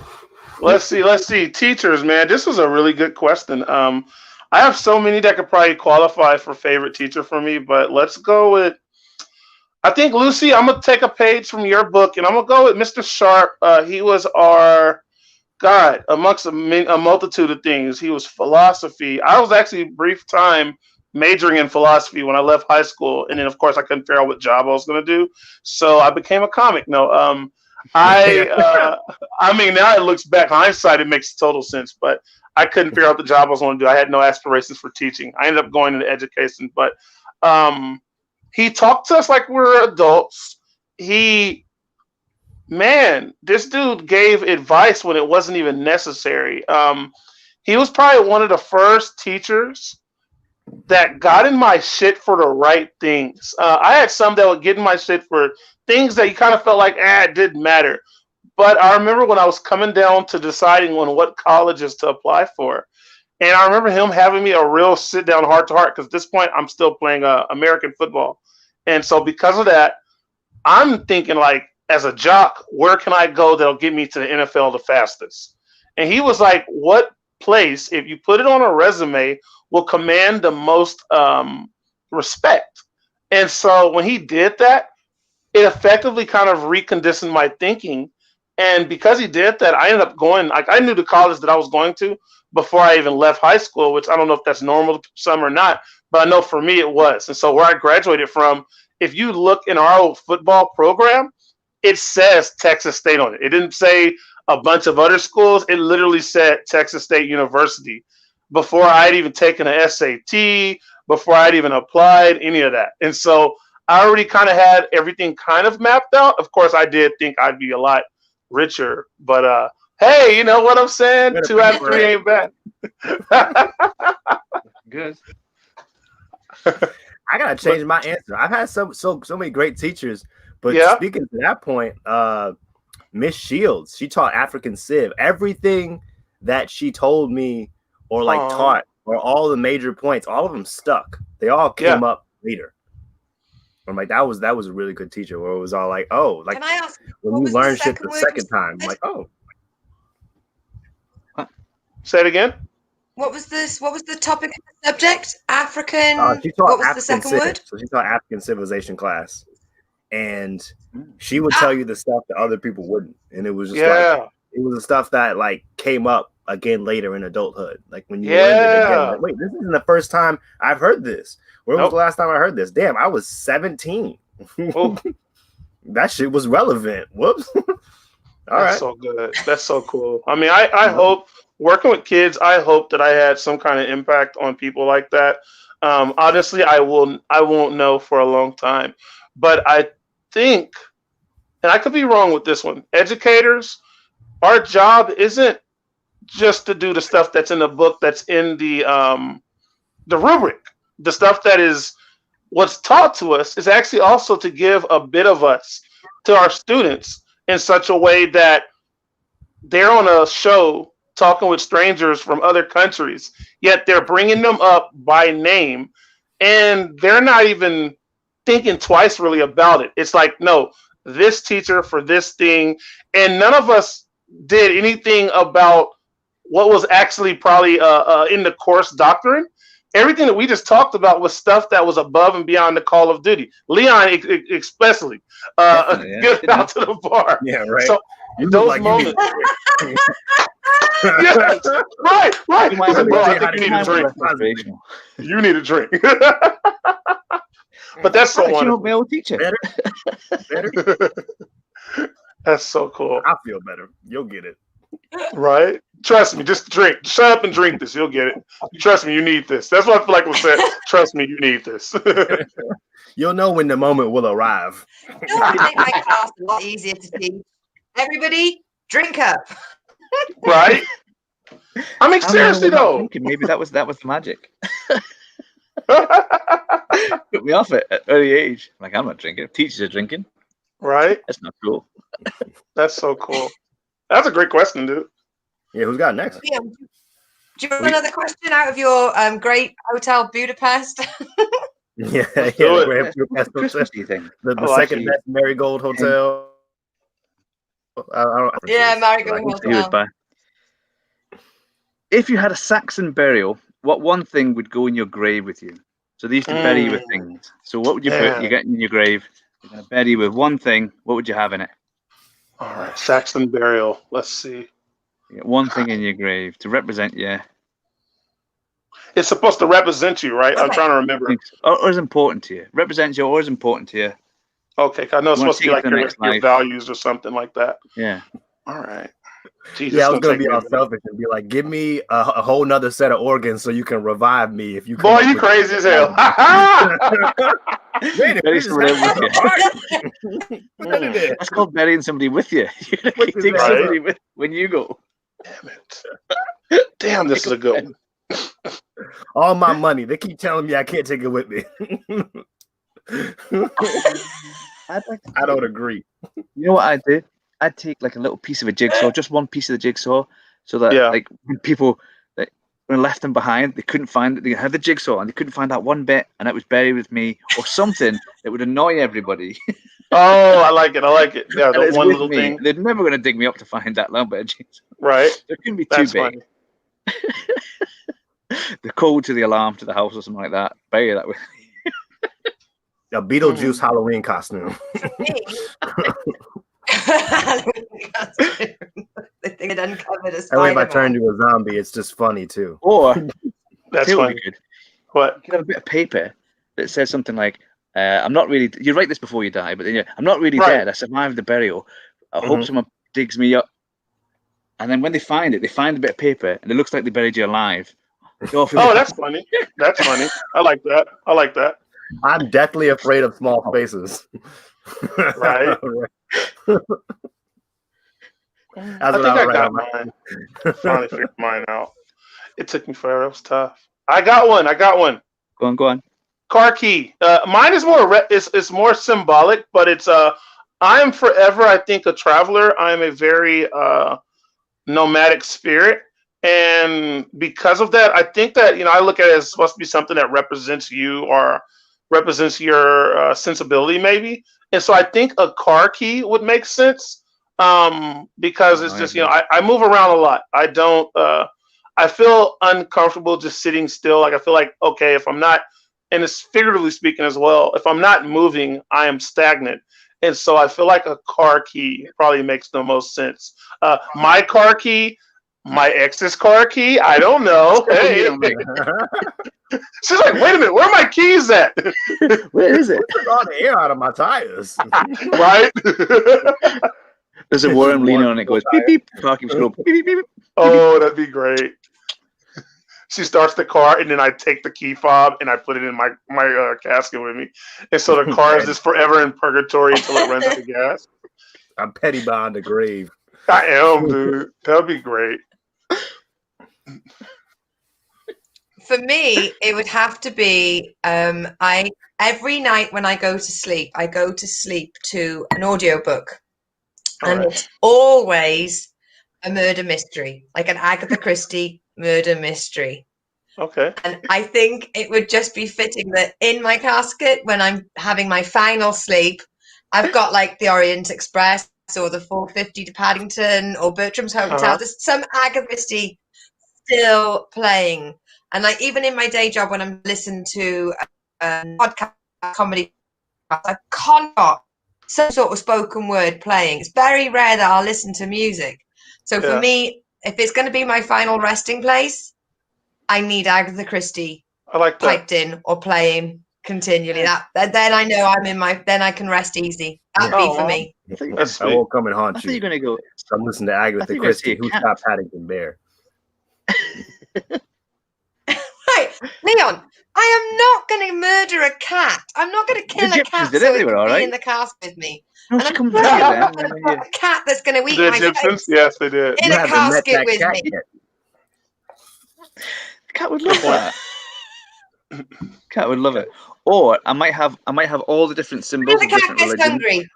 Let's see. Teachers, man, this was a really good question. I have so many that could probably qualify for favorite teacher for me, but let's go with. I think Lucy, I'm gonna take a page from your book, and I'm gonna go with Mr. Sharp. He was our God amongst a multitude of things. He was philosophy. I was actually a brief time majoring in philosophy when I left high school, and then of course I couldn't figure out what job I was gonna do, so I became a comic. No, I mean, now it looks back, hindsight, it makes total sense, but I couldn't figure out the job I was going to do. I had no aspirations for teaching. I ended up going into education, but he talked to us like we were adults. This dude gave advice when it wasn't even necessary. He was probably one of the first teachers that got in my shit for the right things. I had some that would get in my shit for things that you kind of felt like, it didn't matter. But I remember when I was coming down to deciding on what colleges to apply for. And I remember him having me a real sit down heart to heart, because at this point I'm still playing American football. And so because of that, I'm thinking like, as a jock, where can I go that'll get me to the NFL the fastest? And he was like, what place, if you put it on a resume, will command the most respect? And so when he did that, it effectively kind of reconditioned my thinking. And because he did that, I ended up going, like, I knew the college that I was going to before I even left high school, which I don't know if that's normal to some or not, but I know for me it was. And so where I graduated from, if you look in our old football program, it says Texas State on it. It didn't say a bunch of other schools. It literally said Texas State University before I'd even taken an SAT, before I'd even applied, any of that. And so I already kind of had everything kind of mapped out. Of course, I did think I'd be a lot richer, but hey, you know what I'm saying? 2 out of 3 ain't bad. Good. I gotta change my answer. I've had so many great teachers, but speaking to that point, Miss Shields, she taught African Civ. Everything that she told me or like taught, or all the major points, all of them stuck. They all came up later. I'm like, that was a really good teacher, where it was all like, oh, like, can I ask, when you learn shit the second time, I'm like, oh. Say it again. What was this? What was the topic of the subject? African. She taught what was African the second word? So she taught African civilization class, and she would tell you the stuff that other people wouldn't, and it was just like, it was the stuff that like came up again later in adulthood. like when you learned it again, like, wait, this isn't the first time I've heard this. When was the last time I heard this? Damn, I was 17. That shit was relevant. Whoops. That's so good. That's so cool. I mean, I hope, working with kids, I hope that I had some kind of impact on people like that. Honestly, I won't know for a long time, but I think, and I could be wrong with this one, educators, our job isn't just to do the stuff that's in the book, that's in the rubric. The stuff that is what's taught to us is actually also to give a bit of us to our students in such a way that they're on a show talking with strangers from other countries, yet they're bringing them up by name, and they're not even thinking twice really about it. It's like, no, this teacher for this thing, and none of us did anything about what was actually probably in the course doctrine. Everything that we just talked about was stuff that was above and beyond the call of duty. Leon, especially, get out to the bar. Yeah, right. So those like moments. Yes, right. Bro, I think you need a drink. You need a drink. But that's so wonderful. Be able to teach it. Better. That's so cool. I feel better. You'll get it. Right? Trust me, just drink. Shut up and drink this. You'll get it. Trust me, you need this. That's what I feel like was said. Trust me, you need this. You'll know when the moment will arrive. It'll make my class a lot easier to teach. Everybody, drink up. Right? I mean, seriously though. Thinking maybe that was the magic. Put me off at early age. Like, I'm not drinking. Teachers are drinking. Right? That's not cool. That's so cool. That's a great question, dude. Yeah, who's got next? Yeah. Do you want another question out of your great hotel Budapest? Yeah, do it. Grand Budapest Christmasy thing. the second best Marigold Hotel. Marigold Hotel. If you had a Saxon burial, what one thing would go in your grave with you? So they used to bury you with things. So what would you put? You get in your grave. You're going to bury you with one thing. What would you have in it? All right, Saxon burial. Let's see. You get one thing in your grave to represent you. It's supposed to represent you, right? I'm trying to remember. Or is important to you. Represents you or is important to you. Okay, I know it's supposed to be like your values or something like that. Yeah. All right. Jesus, I was going to be all selfish and be like, give me a whole nother set of organs so you can revive me if you. Boy, you crazy as hell. That's called burying somebody with you. You take somebody with when you go. Damn it. Damn, this is a good one. All my money. They keep telling me I can't take it with me. I don't agree. You know what I do? I'd take like a little piece of a jigsaw, just one piece of the jigsaw, so that like when people when left them behind, they couldn't find it. They had the jigsaw and they couldn't find that one bit, and it was buried with me or something that would annoy everybody. Oh, I like it. Yeah, the one little thing. They're never going to dig me up to find that long bit of jigsaw. Right. It couldn't be too big. The code to the alarm to the house or something like that. Bury that with me. A Beetlejuice Halloween costume. If I turn to a zombie, it's just funny too. Or that's funny. Good. What? You could have a bit of paper that says something like, "I'm not really." You write this before you die, but then I'm not really dead. I survived the burial. I hope someone digs me up. And then when they find it, they find a bit of paper, and it looks like they buried you alive. Oh, that's funny. That's funny. I like that. I'm deathly afraid of small spaces. Right. I think I got mine. Finally figured mine out. It took me forever. It was tough. I got one. Go on. Car key. Mine is more. It's more symbolic, but it's I am forever. I think a traveler. I am a very nomadic spirit, and because of that, I think that I look at it as supposed to be something that represents you or represents your sensibility, maybe. And so I think a car key would make sense because it's just, I move around a lot. I don't, I feel uncomfortable just sitting still. Like, I feel like, okay, if I'm not, and it's figuratively speaking as well, if I'm not moving, I am stagnant. And so I feel like a car key probably makes the most sense. My car key, my ex's car key, I don't know. Hey. She's like, wait a minute, where are my keys at? Where is it? Took all the air out of my tires. Right? There's a worm leaning on it, goes beep beep. Parking scroll. Beep beep beep. Oh, that'd be great. She starts the car, and then I take the key fob and I put it in my casket with me, and so the car is just forever in purgatory until it runs out of gas. I'm petty behind the grave. I am, dude. That'd be great. For me, it would have to be every night when I go to sleep to an audiobook. And it's always a murder mystery, like an Agatha Christie murder mystery. Okay. And I think it would just be fitting that in my casket, when I'm having my final sleep, I've got like the Orient Express or the 450 to Paddington or Bertram's Hotel. There's some Agatha Christie still playing. And like even in my day job, when I'm listening to podcast comedy, I've got some sort of spoken word playing. It's very rare that I'll listen to music. So for me, if it's going to be my final resting place, I need Agatha Christie piped in or playing continually. Then I know then I can rest easy. That'd be for me. I won't come and haunt you. You're going to go. I'm listening to Agatha Christie. Who stopped Paddington Bear? Right, Leon, I am not going to murder a cat. I'm not going to kill a cat so it can be in the cast with me. No, and I'm not going to put a cat that's going to eat my face. Yes, they did. In a casket with me. Cat would love that. Cat would love it. Or I might have all the different symbols of different religions. Hungry.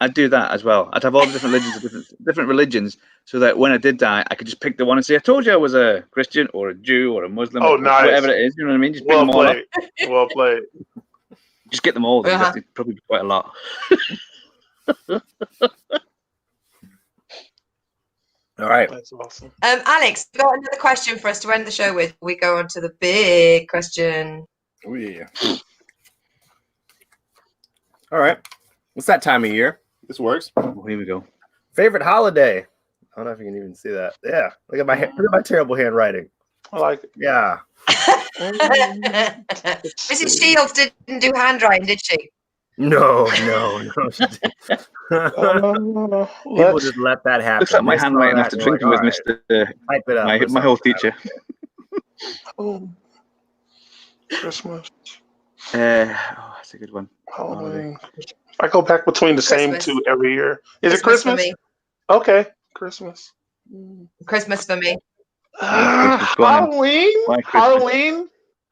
I'd do that as well. I'd have all the different religions of different religions, so that when I did die, I could just pick the one and say, "I told you I was a Christian or a Jew or a Muslim, or whatever it is." You know what I mean? Just pick them all up. Well played. Just get them all. There's have to probably be quite a lot. All right. That's awesome. Alex, you got another question for us to end the show with? We go on to the big question. Oh yeah. All right. What's that time of year? This works. Oh, here we go. Favorite holiday? I don't know if you can even see that. Yeah. Look at my terrible handwriting. I like it. Yeah. Mrs. Shields didn't do handwriting, did she? No. She didn't. People just let that happen. Looks like my handwriting after drinking with my whole teacher. Oh, Christmas. That's a good one. Halloween. I go back between the same two every year. Is it Christmas? For me. Okay, Christmas. Christmas for me.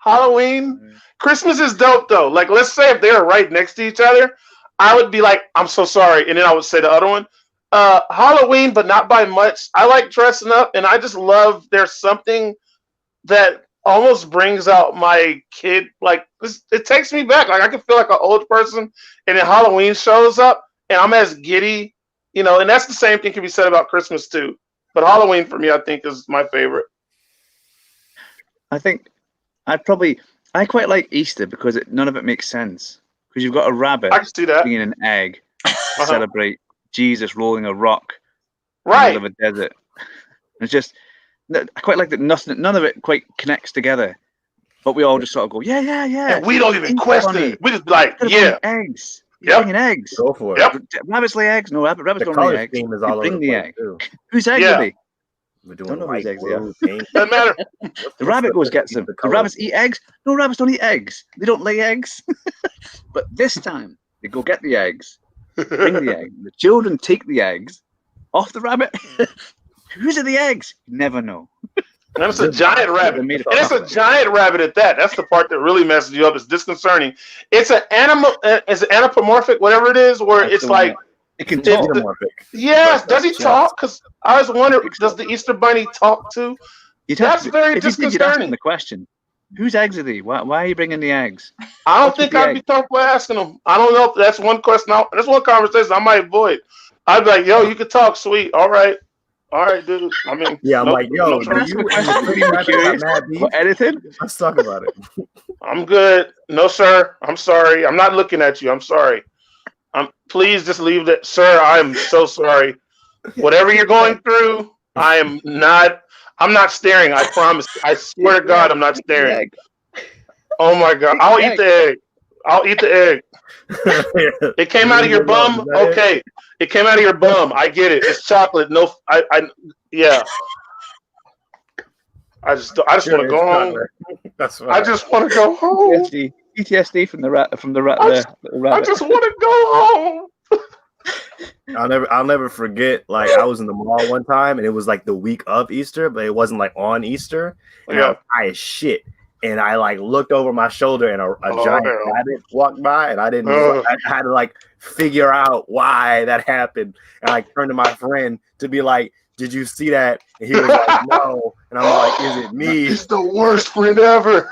Halloween. Christmas is dope though. Like, let's say if they were right next to each other, I would be like, "I'm so sorry," and then I would say the other one. Halloween, but not by much. I like dressing up, and I just love. There's something that almost brings out my kid. Like this, it takes me back. Like I can feel like an old person, and then Halloween shows up, and I'm as giddy, And that's the same thing can be said about Christmas too. But Halloween for me, I think, is my favorite. I think I quite like Easter because none of it makes sense. Because you've got a rabbit being an egg to celebrate Jesus rolling a rock in the middle of a desert. It's just, I quite like that none of it quite connects together. But we all just sort of go, yeah. And we don't even question it. We just like, yeah. Eggs. You're bringing eggs. Go for it. Yep. Rabbits lay eggs. No, rabbits don't lay eggs. Is all bring the egg. Too. Whose eggs are they? We're doing don't know whose eggs they are. Doesn't matter. The rabbit goes gets them. The rabbits eat eggs. No, rabbits don't eat eggs. They don't lay eggs. But this time, they go get the eggs, bring the egg. The children take the eggs off the rabbit. Whose are the eggs? You never know. And it's a giant rabbit. And it's a giant rabbit at that. That's the part that really messes you up. It's disconcerting. It's an animal. It's an anthropomorphic, whatever it is, where it's like. It can talk. Yes. Does he talk? Because I was wondering, does the Easter Bunny talk too? That's very disconcerting. The question: whose eggs are they? Why are you bringing the eggs? I don't think I'd be comfortable asking them. I don't know if that's one question. That's one conversation I might avoid. I'd be like, "Yo, you can talk, sweet. All right, dude." I mean, yeah. I'm like, "Yo, anything? Let's talk about it." I'm good. No, sir. I'm sorry. I'm not looking at you. I'm sorry. Please just leave that, sir. I'm so sorry. Whatever you're going through, I'm not staring. I promise. I swear to God, I'm not staring. Oh my God. I'll eat the egg. It came out of your bum. Okay. It came out of your bum. I get it. It's chocolate. No, yeah. I just want to go home. That's right. I just want to go home. PTSD from the rat. I just want to go home. I'll never forget. Like I was in the mall one time, and it was like the week of Easter, but it wasn't like on Easter. And I was high as shit, and I like looked over my shoulder, and a giant rabbit walked by, and I didn't. I had to like figure out why that happened, and I turned to my friend to be like, "Did you see that?" And he was like, "No," and I'm like, "Is it me?" He's the worst friend ever.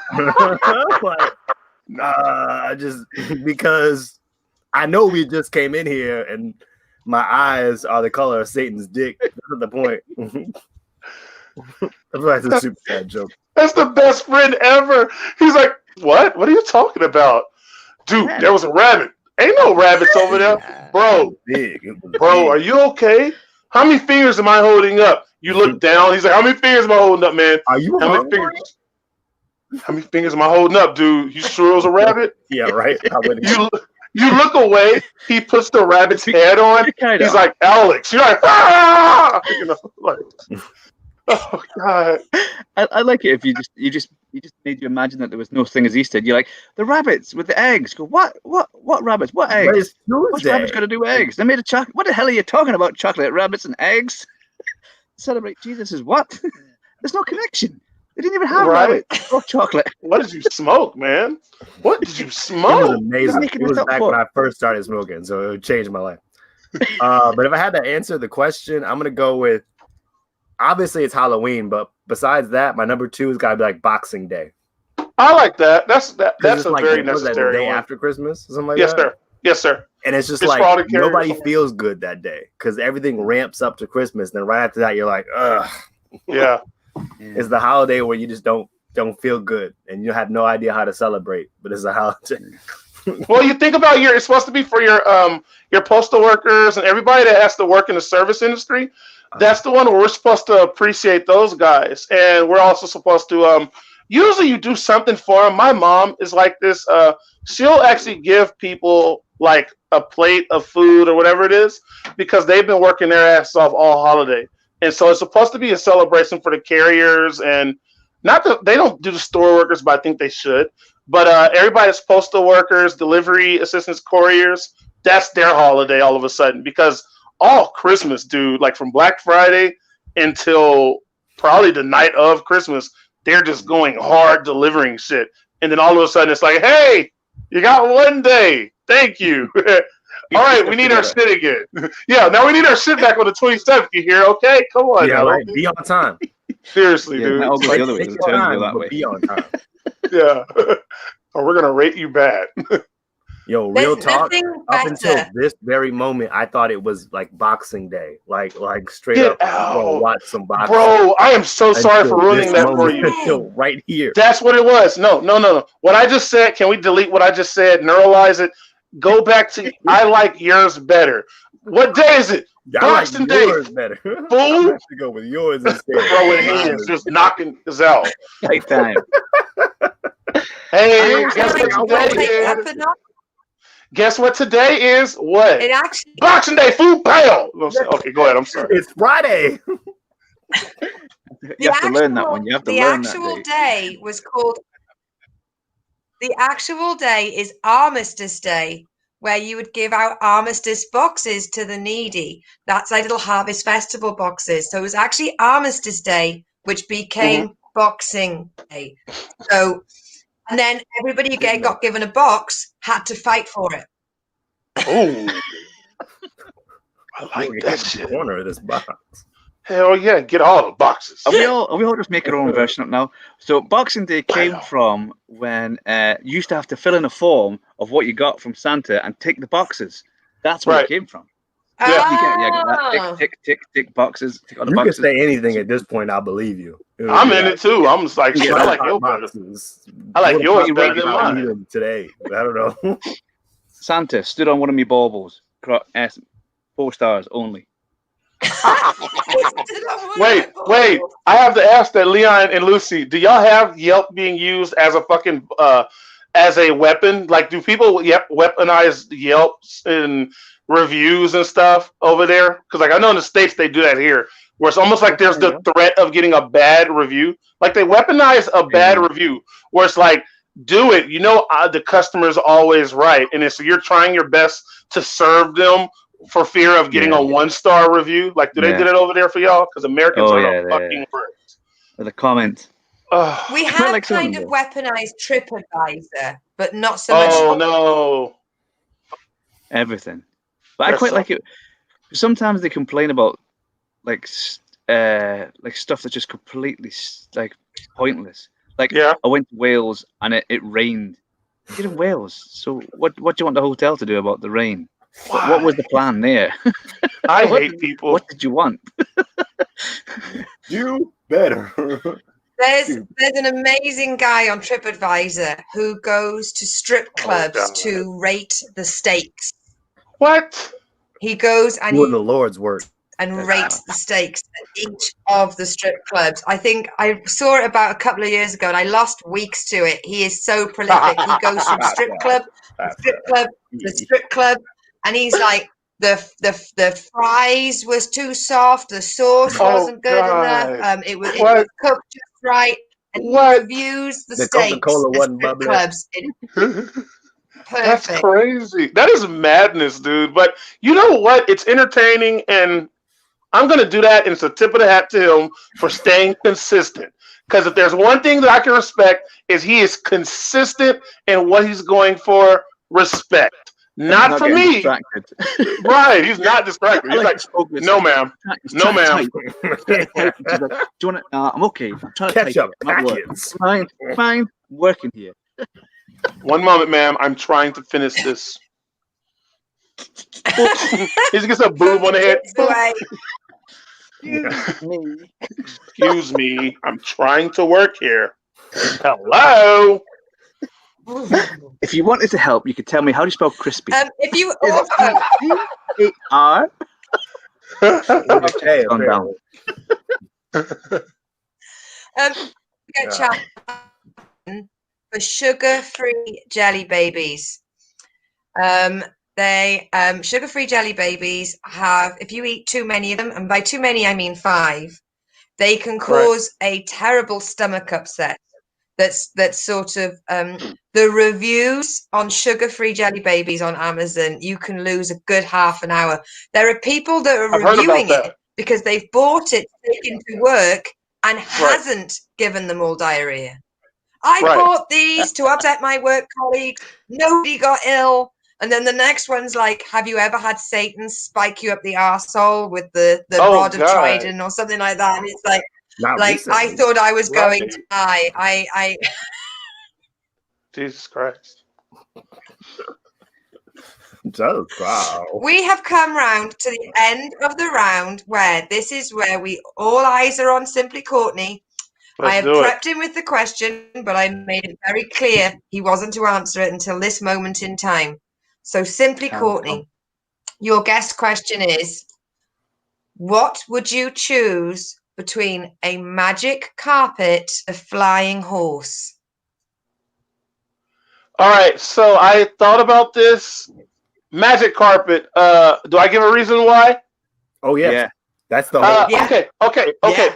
Like, nah, just because I know we just came in here and my eyes are the color of Satan's dick. That's the point. That's a super bad joke. That's the best friend ever. He's like, what? What are you talking about? Dude, there was a rabbit. Ain't no rabbits over there. Bro, are you okay? How many fingers am I holding up? You look down. He's like, how many fingers am I holding up, man? Are you How many fingers am I holding up, dude? You sure it was a rabbit? Yeah, right. You look away. He puts the rabbit's head on. He's like, Alex. You're like, ah! Oh God. I like it if you just made you imagine that there was no thing as Easter. You're like, the rabbits with the eggs. Go, what rabbits? What eggs? What's rabbits got to do with eggs? They made a chocolate. What the hell are you talking about? Chocolate, rabbits, and eggs? Celebrate Jesus is what? There's no connection. They didn't even have Right. hot chocolate. What did you smoke, man? What did you It was smoke? amazing. It was back when I first started smoking, so it changed my life. But if I had to answer the question, I'm gonna go with obviously it's Halloween, but besides that, my number 2 is gotta be like Boxing Day. I like that. That's a like, very was that necessary the day one. after Christmas or something like Yes, that? sir. Yes, sir. And it's just It's for all the like nobody carriers. feels good that day because everything ramps up to Christmas. Then right after that, you're like, ugh. Yeah. It's the holiday where you just don't feel good and you have no idea how to celebrate, but it's a holiday. Well, you think about it's supposed to be for your postal workers and everybody that has to work in the service industry. That's the one where we're supposed to appreciate those guys, and we're also supposed to usually you do something for them. My mom is like this. She'll actually give people like a plate of food or whatever it is because they've been working their ass off all holiday, and so it's supposed to be a celebration for the carriers and not that they don't do the store workers, but I think they should. But everybody's postal workers, delivery assistants, couriers, that's their holiday all of a sudden because all Christmas, dude, like from Black Friday until probably the night of Christmas, they're just going hard delivering shit. And then all of a sudden it's like, hey, you got one day. Thank you. All right, we need our shit again. Yeah, now we need our shit back on the 27th. You hear? Okay, come on. Yeah, now. right. Be on time. Seriously, dude. I'll go the other way. Take So your turn time, that but way. be on time. Yeah. Or we're gonna rate you bad. Yo, real There's talk. nothing Up until better. this very moment, I thought it was like Boxing Day. Like straight Get up, go out. watch some boxing. Bro, I am so sorry for ruining that for you. Until right here. That's what it was. No. What I just said, can we delete what I just said, neuralize it? Go back to I like yours better. What day is it? Boxing Day. Yours better. Fool. I have to go with yours instead. Throwing hands, just knocking us out. Right time. Hey, I'm guess going what to today take it up is? a notch. Guess what today is? What? It actually, Boxing Day, food pound. Okay, go ahead. I'm sorry. It's Friday. You have to learn that one. You have to the learn actual that. day was called. The actual day is Armistice Day, where you would give out armistice boxes to the needy. That's like little Harvest Festival boxes. So it was actually Armistice Day, which became Boxing Day. So, and then everybody who got given a box had to fight for it. Oh, I like that shit. Corner of this box. Hell yeah, get all the boxes. Are we all just make our own version up now? So Boxing Day came from when you used to have to fill in a form of what you got from Santa and tick the boxes. That's where it came from. Yeah. You get that tick boxes. Tick on the You boxes. can say anything at this point. I'll believe you. I'm in it too. I'm just like, shit, I like yours better. I like yours better than mine. Today. I don't know. Santa stood on one of me baubles. 4 stars only. Wait. I have to ask that, Leon and Lucy, do y'all have Yelp being used as a fucking as a weapon? Like, do people weaponize Yelps and reviews and stuff over there? Because like I know in the States they do that here, where it's almost like there's the threat of getting a bad review. Like they weaponize a bad review, where it's like, do it. You know, the customer's always right, and so you're trying your best to serve them for fear of getting a 1-star review. Like, do they do that over there for y'all? Because Americans are the fucking worst. The comment. We have like kind of something. weaponized TripAdvisor, but not so much. Oh no! Everything. But I quite like it. Sometimes they complain about like stuff that's just completely like pointless. Like I went to Wales and it rained. You're in Wales, so what do you want the hotel to do about the rain? What was the plan there? I hate people. What did you want? You better. There's an amazing guy on TripAdvisor who goes to strip clubs to rate the steaks. What? He goes and doing the Lord's work and rates the steaks at each of the strip clubs. I think I saw it about a couple of years ago and I lost weeks to it. He is so prolific. He goes from strip club to strip club to strip club, and he's like, the fries was too soft, the sauce wasn't good enough. It was cooked just right. And he reviews the steaks Coca-Cola at wasn't strip bubbling. clubs. That's crazy. That is madness, dude. But you know what? It's entertaining, and I'm going to do that, and it's a tip of the hat to him for staying consistent. Because if there's one thing that I can respect, is he is consistent in what he's going for. Respect. Not for me. Distracted. Right. He's not distracted. He's like, no, ma'am. No, ma'am. Do you want to? I'm okay. I'm trying to Catch up packets. Fine. I'm working here. One moment, ma'am. I'm trying to finish this. He gets a boob on the head. Excuse me. I'm trying to work here. Hello. If you wanted to help, you could tell me how do you spell crispy. If you R. Okay, gone down. Get chat for sugar-free jelly babies. They sugar-free jelly babies have, if you eat too many of them, and by too many I mean 5, they can cause a terrible stomach upset. That's sort of the reviews on sugar-free jelly babies on Amazon. You can lose a good half an hour. There are people that are reviewing it because they've bought it, taken to work, and hasn't given them all diarrhea. I bought these to upset my work colleagues. Nobody got ill. And then the next one's like, have you ever had Satan spike you up the arsehole with the rod of Trident or something like that? And it's like, I thought I was going to die. I Jesus Christ. Wow. We have come round to the end of the round where this is where all eyes are on Symply Courtney. I have prepped him with the question, but I made it very clear he wasn't to answer it until this moment in time. So Symply Courtney, your guest question is, what would you choose between a magic carpet, a flying horse? All right, so I thought about this. Magic carpet. Do I give a reason why? Oh yeah. That's the whole.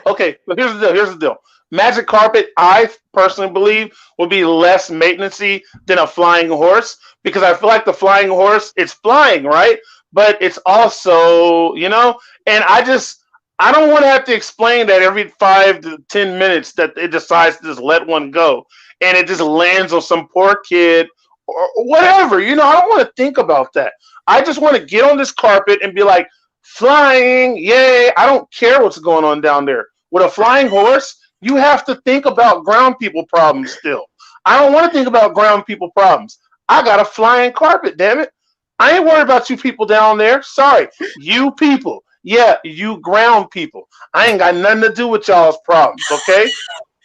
Okay. But here's the deal. Magic carpet, I personally believe, will be less maintenance-y than a flying horse, because I feel like the flying horse, it's flying, right? But it's also, and I don't want to have to explain that every 5 to 10 minutes that it decides to just let one go and it just lands on some poor kid or whatever. I don't want to think about that. I just want to get on this carpet and be like, flying, yay. I don't care what's going on down there. With a flying horse, you have to think about ground people problems still. I don't want to think about ground people problems. I got a flying carpet, damn it. I ain't worried about you people down there. Sorry, you people. Yeah, you ground people. I ain't got nothing to do with y'all's problems, okay?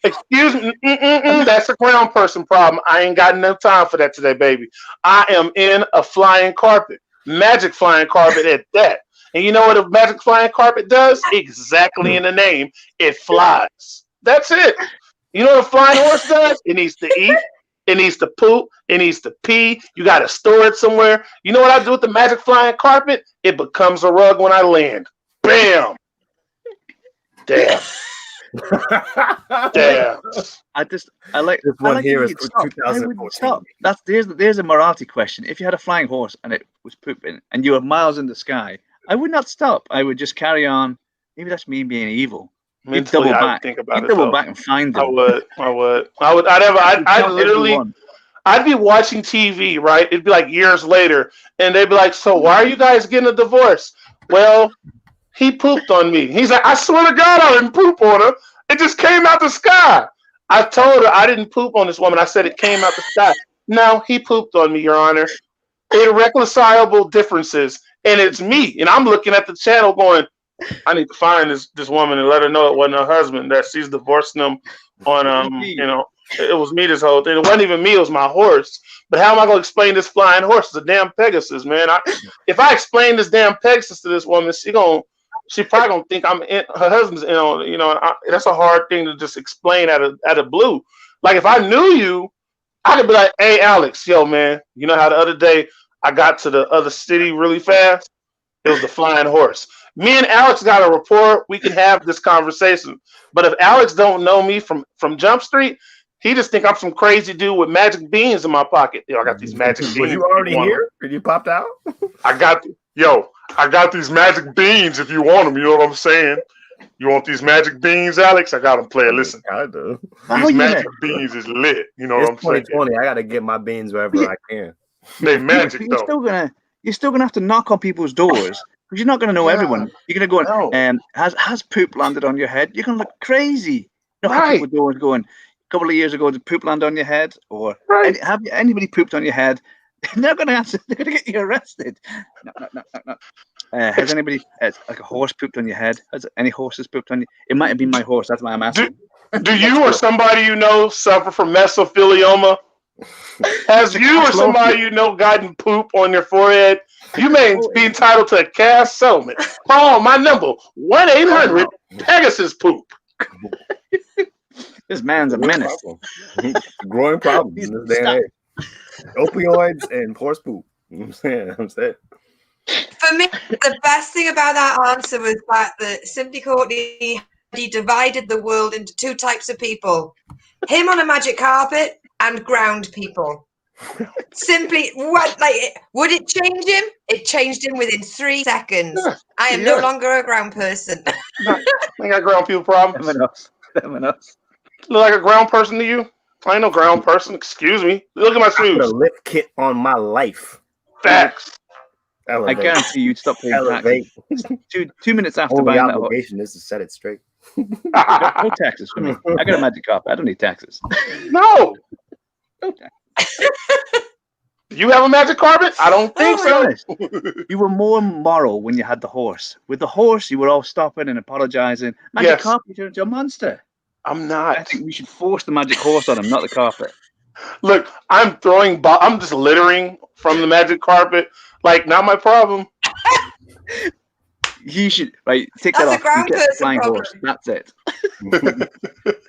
Excuse me. That's a ground person problem. I ain't got enough time for that today, baby. I am in a flying carpet. Magic flying carpet at that. And you know what a magic flying carpet does? Exactly in the name. It flies. That's it. You know what a flying horse does? It needs to eat. It needs to poop. It needs to pee. You got to store it somewhere. You know what I do with the magic flying carpet? It becomes a rug when I land. Bam. Damn. Damn. I like this one here is 2014. There's a morality question. If you had a flying horse and it was pooping and you were miles in the sky, I would not stop. I would just carry on. Maybe that's me being evil. Mentally, double I back. think about it. Double back and find them. I'd be watching TV, right? It'd be like years later, and they'd be like, "So why are you guys getting a divorce?" Well, he pooped on me. He's like, "I swear to God, I didn't poop on her. It just came out the sky." I told her I didn't poop on this woman. I said it came out the sky. No, he pooped on me, Your Honor. Irreconcilable differences, and it's me. And I'm looking at the channel going, I need to find this woman and let her know it wasn't her husband, that she's divorcing him on it was me this whole thing. It wasn't even me, it was my horse. But how am I gonna explain this flying horse? It's a damn Pegasus, man. If I explain this damn Pegasus to this woman, she probably gonna think I'm in, her husband's in on, that's a hard thing to just explain out of blue. Like if I knew you, I could be like, hey Alex, yo man, you know how the other day I got to the other city really fast? It was the flying horse. Me and Alex got a rapport. We can have this conversation. But if Alex don't know me from Jump Street, he just think I'm some crazy dude with magic beans in my pocket. I got these magic beans. Were you already here? Did you popped out? I I got these magic beans if you want them. You know what I'm saying? You want these magic beans, Alex? I got them. Play it. Listen. I do. These magic beans is lit. You know what I'm saying? 2020. I got to get my beans wherever I can. They magic though. You're still gonna have to knock on people's doors because you're not gonna know everyone. You're gonna go has poop landed on your head? You're gonna look crazy. Knock on people's doors going, a couple of years ago, did poop land on your head? Or have anybody pooped on your head? They're gonna answer. They're gonna get you arrested. No. Has anybody, like a horse, pooped on your head? Has any horses pooped on you? It might have been my horse. That's why I'm asking. Do you or somebody you know suffer from mesothelioma? Has you or somebody you know gotten poop on your forehead? You may be entitled to a cash settlement. Call my number 1-800-Pegasus-Poop. This man's a menace. Growing problem in this day and age. Opioids and horse poop. I'm saying. For me, the best thing about that answer was that Symply Courtney, he divided the world into two types of people: him on a magic carpet and ground people. Simply, would it change him? It changed him within 3 seconds. I am no longer a ground person. I got ground people problems. Look Look like a ground person to you? I ain't no ground person. Excuse me. Look at my shoes. I put a lift kit on my life. Facts. I guarantee you'd stop paying taxes. 2 minutes after Only buying that obligation is to set it straight. No taxes for me. I got a magic carpet. I don't need taxes. No. No taxes. You have a magic carpet? I don't think so. You were more moral when you had the horse. With the horse, you were all stopping and apologizing. Magic carpet, you turned into a monster. I'm not. I think we should force the magic horse on him, not the carpet. Look, I'm I'm just littering from the magic carpet. Like, not my problem. You should take that off. Ground person flying problem. Horse. That's it.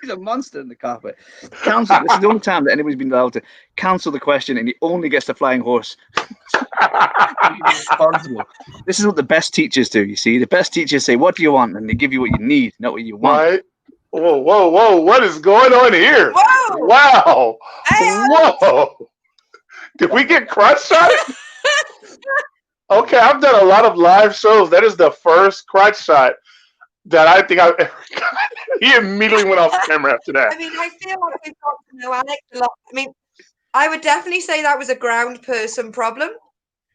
He's a monster in the carpet. Council. This is the only time that anybody's been allowed to cancel the question, and he only gets the flying horse. Responsible. This is what the best teachers do. You see, the best teachers say, "What do you want?" and they give you what you need, not what you want. Right. Whoa! What is going on here? Whoa! Wow! Whoa! Did we get crotch shot? Okay, I've done a lot of live shows. That is the first crotch shot that I think I've ever got. He immediately went off camera after that. I mean, I feel like we've got to know Alex a lot. I mean, I would definitely say that was a ground person problem.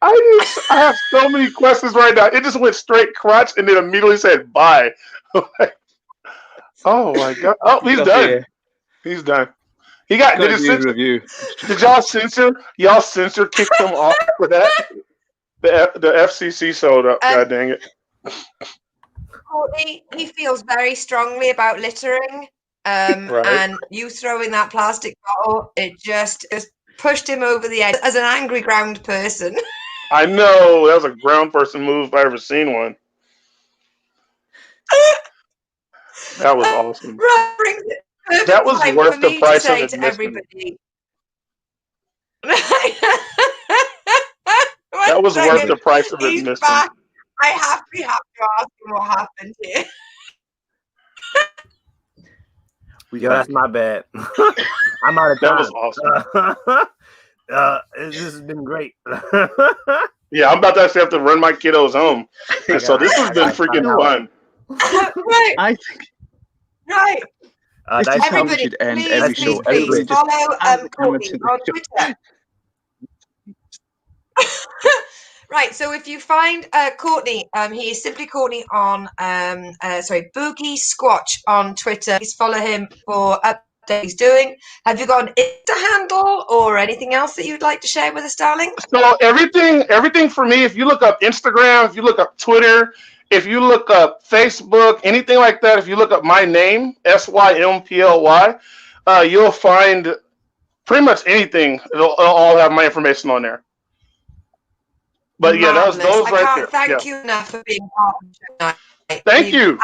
I have so many questions right now. It just went straight crotch and then immediately said bye. Oh my god! Oh, he's done. Here. He's done. He got. Did y'all censor? Y'all kicked him off for that? The FCC sold up. God dang it. Courtney, he feels very strongly about littering, and you throwing that plastic bottle, it just pushed him over the edge as an angry ground person. I know that was a ground person move if I ever seen one. That was awesome. That was worth the price of admission. That was worth the price of admission. I have to ask him what happened here. Yo, that's my bad. I'm out of time. That was awesome. This has been great. Yeah, I'm about to actually have to run my kiddos home. And so this has been freaking fun. Right. I think. Right. Everybody should end every show. Please follow Courtney on Twitter. Right, so if you find Courtney, he is Symply Courtney on Boogie Squatch on Twitter. Please follow him for updates he's doing. Have you got an Insta handle or anything else that you'd like to share with us, darling? So everything for me, if you look up Instagram, if you look up Twitter, if you look up Facebook, anything like that, if you look up my name, SYMPLY, you'll find pretty much anything. It'll all have my information on there. But yeah, those right there. Thank you enough for being part of the show. Thank you.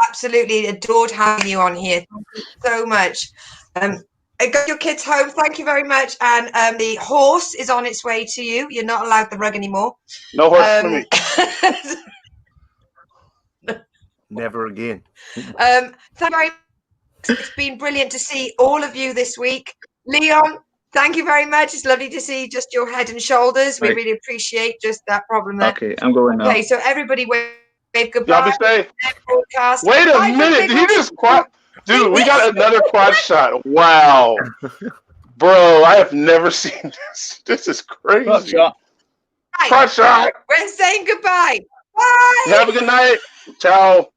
Absolutely adored having you on here. Thank you so much. Got your kids home. Thank you very much. And the horse is on its way to you. You're not allowed the rug anymore. No horse for me. Never again. Thank you very much. It's been brilliant to see all of you this week. Leon, Thank you very much. It's lovely to see just your head and shoulders. We Right. really appreciate just that problem there. Okay, I'm going now. Okay, so everybody wave Y'all goodbye. be safe. Broadcast. Wait a Bye, minute. Did he everybody. just quad? Dude, we got another quad shot. Wow. Bro, I have never seen this. This is crazy. Crotch shot. Right. Quad shot. We're saying goodbye. Bye. Have a good night. Ciao.